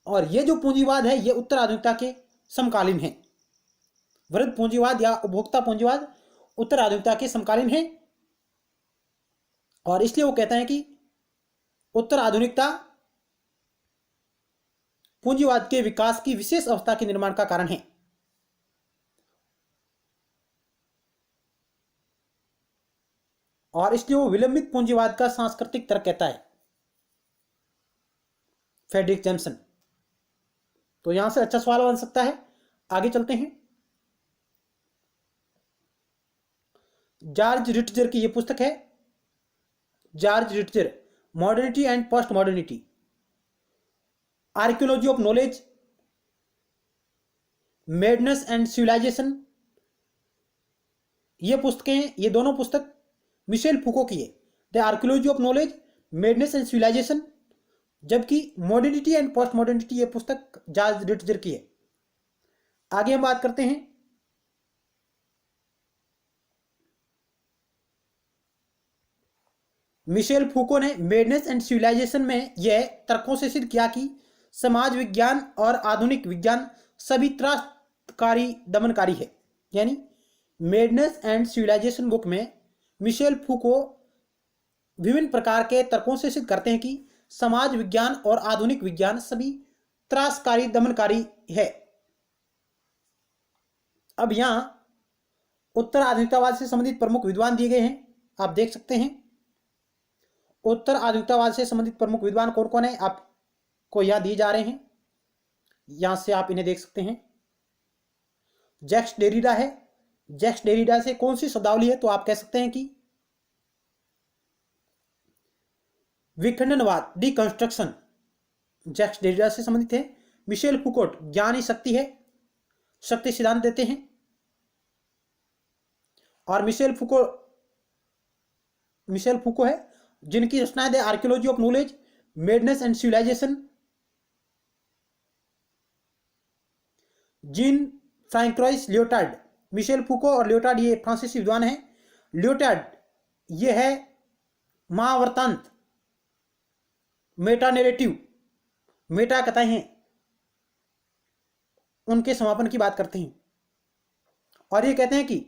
और ये जो पूंजीवाद है ये उत्तर आधुनिकता के समकालीन है। वृहद पूंजीवाद या उपभोक्ता पूंजीवाद उत्तर आधुनिकता के समकालीन है, और इसलिए वो कहते हैं कि उत्तर आधुनिकता पूंजीवाद के विकास की विशेष अवस्था के निर्माण का कारण है। और इसलिए वो विलंबित पूंजीवाद का सांस्कृतिक तर्क कहता है फ्रेडरिक जैमसन। तो यहां से अच्छा सवाल बन सकता है। आगे चलते हैं। जॉर्ज रिट्जर की यह पुस्तक है, George Ritzer, modernity and post modernity, archaeology of knowledge, madness and civilisation. ये पुस्तकें, ये दोनों पुस्तक मिशेल फूको की है। The archaeology of knowledge, madness and civilisation, जबकि मॉडर्निटी एंड पोस्ट मॉडर्निटी ये पुस्तक जॉर्ज रिट्जर की है। आगे हम बात करते हैं। मिशेल फूको ने मैडनेस एंड सिविलाइजेशन में यह तर्कों से सिद्ध किया कि समाज विज्ञान और आधुनिक विज्ञान सभी त्रासकारी दमनकारी है। यानी मैडनेस एंड सिविलाइजेशन बुक में मिशेल फूको विभिन्न प्रकार के तर्कों से सिद्ध करते हैं कि समाज विज्ञान और आधुनिक विज्ञान सभी त्रासकारी दमनकारी है। अब यहां उत्तर आधुनिकतावाद से संबंधित प्रमुख विद्वान दिए गए हैं, आप देख सकते हैं। उत्तर आधुनिकतावाद से संबंधित प्रमुख विद्वान कौन कौन है आपको यहां दिए जा रहे हैं, यहां से आप इन्हें देख सकते हैं। जैक्स डेरिडा है। जैक्स डेरिडा से कौन सी शब्दावली है, तो आप कह सकते हैं कि विखंडनवाद, डिकंस्ट्रक्शन, जैक्स डेरिडा से संबंधित है। मिशेल फूकोट ज्ञान ही शक्ति है, शक्ति सिद्धांत देते हैं। और मिशेल फूको है जिनकी रचना है the archaeology of knowledge, madness and civilisation. Jean Francois Lyotard, Michel Foucault और लियोटार्ड ये फ्रांसीसी विद्वान हैं। लियोटार्ड ये है महावृत्तांत, मेटा नैरेटिव, मेटा कथाएं हैं, उनके समापन की बात करते हैं। और ये कहते हैं कि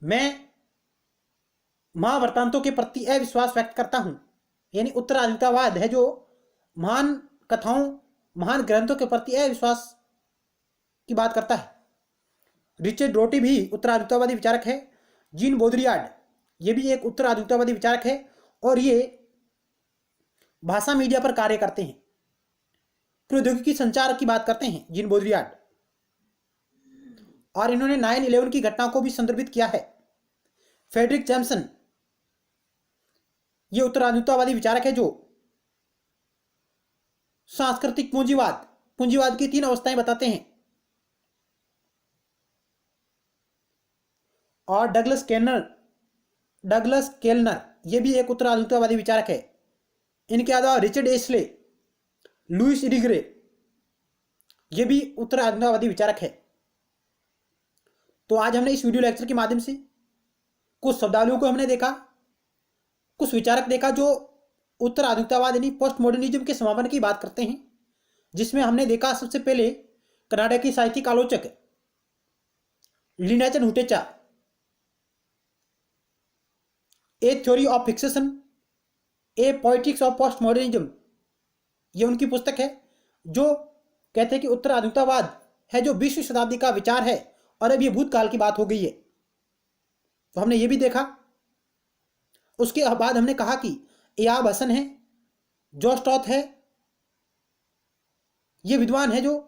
मैं महावृत्तांतों के प्रति अविश्वास व्यक्त करता हूं। यानी उत्तर आधुनिकतावाद है जो महान कथाओं, महान ग्रंथों के प्रति अविश्वास की बात करता है। रिचर्ड रोटी भी उत्तर आधुनिकतावादी विचारक है। जीन बोद्रियार्ड ये भी एक उत्तर आधुनिकतावादी विचारक है, और ये भाषा मीडिया पर कार्य करते हैं, प्रौद्योगिकी संचार की बात करते हैं जीन बोद्रियार्ड। और इन्होंने 9/11 की घटना को भी संदर्भित किया है। फ्रेडरिक जैमसन ये उत्तर आधुनिकतावादी विचारक है जो सांस्कृतिक पूंजीवाद की 3 अवस्थाएं बताते हैं। और डगलस केलनर, ये भी एक उत्तर आधुनिकतावादी विचारक है। इनके अलावा रिचर्ड एशले, लुइस इरिग्रे, ये भी उत्तर आधुनिकतावादी विचारक है। तो आज हमने इस वीडियो लेक्चर के माध्यम से कुछ शब्दावलियों को हमने देखा, कुछ विचारक देखा जो उत्तर आधुनिकतावाद यानी पोस्ट मॉडर्निज्म के समापन की बात करते हैं, जिसमें हमने देखा सबसे पहले कनाडा की साहित्यिक आलोचक लिनाचन हुटेचा, a theory of fixation, a poetics of post modernism, ये उनकी पुस्तक है जो कहते हैं कि उत्तर आधुनिकतावाद है जो 20वीं शताब्दी का विचार है और अब ये भूतकाल की बात हो गई है। तो हमने ये भी देखा। उसके बाद हमने कहा कि एयाब हसन है, जो स्टॉथ है, ये विद्वान है जो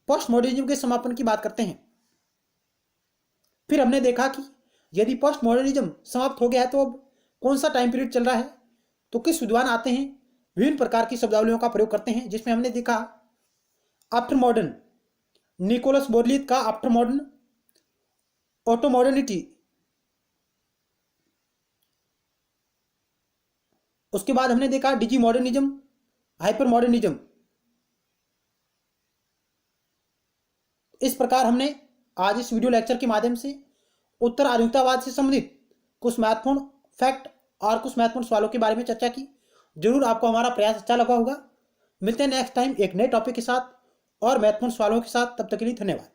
पोस्ट मॉडर्निज्म के समापन की बात करते हैं। फिर हमने देखा कि यदि पोस्ट मॉडर्निज्म समाप्त हो गया है तो अब कौन सा टाइम पीरियड चल रहा है, तो किस विद्वान आते हैं, विभिन्न प्रकार की शब्दावलियों का प्रयोग करते हैं, जिसमें हमने देखा आफ्टर मॉडर्न, निकोलस बोरलीथ का आफ्टर मॉडर्न, ऑटो मॉडर्निटी, उसके बाद हमने देखा डिजी मॉडर्निज्म, हाइपर मॉडर्निज्म। इस प्रकार हमने आज इस वीडियो लेक्चर के माध्यम से उत्तर आधुनिकतावाद से संबंधित कुछ महत्वपूर्ण फैक्ट और कुछ महत्वपूर्ण सवालों के बारे में चर्चा की। जरूर आपको हमारा प्रयास अच्छा लगा होगा। मिलते हैं नेक्स्ट टाइम एक नए टॉपिक के साथ और महत्वपूर्ण सवालों के साथ। तब तक के लिए धन्यवाद।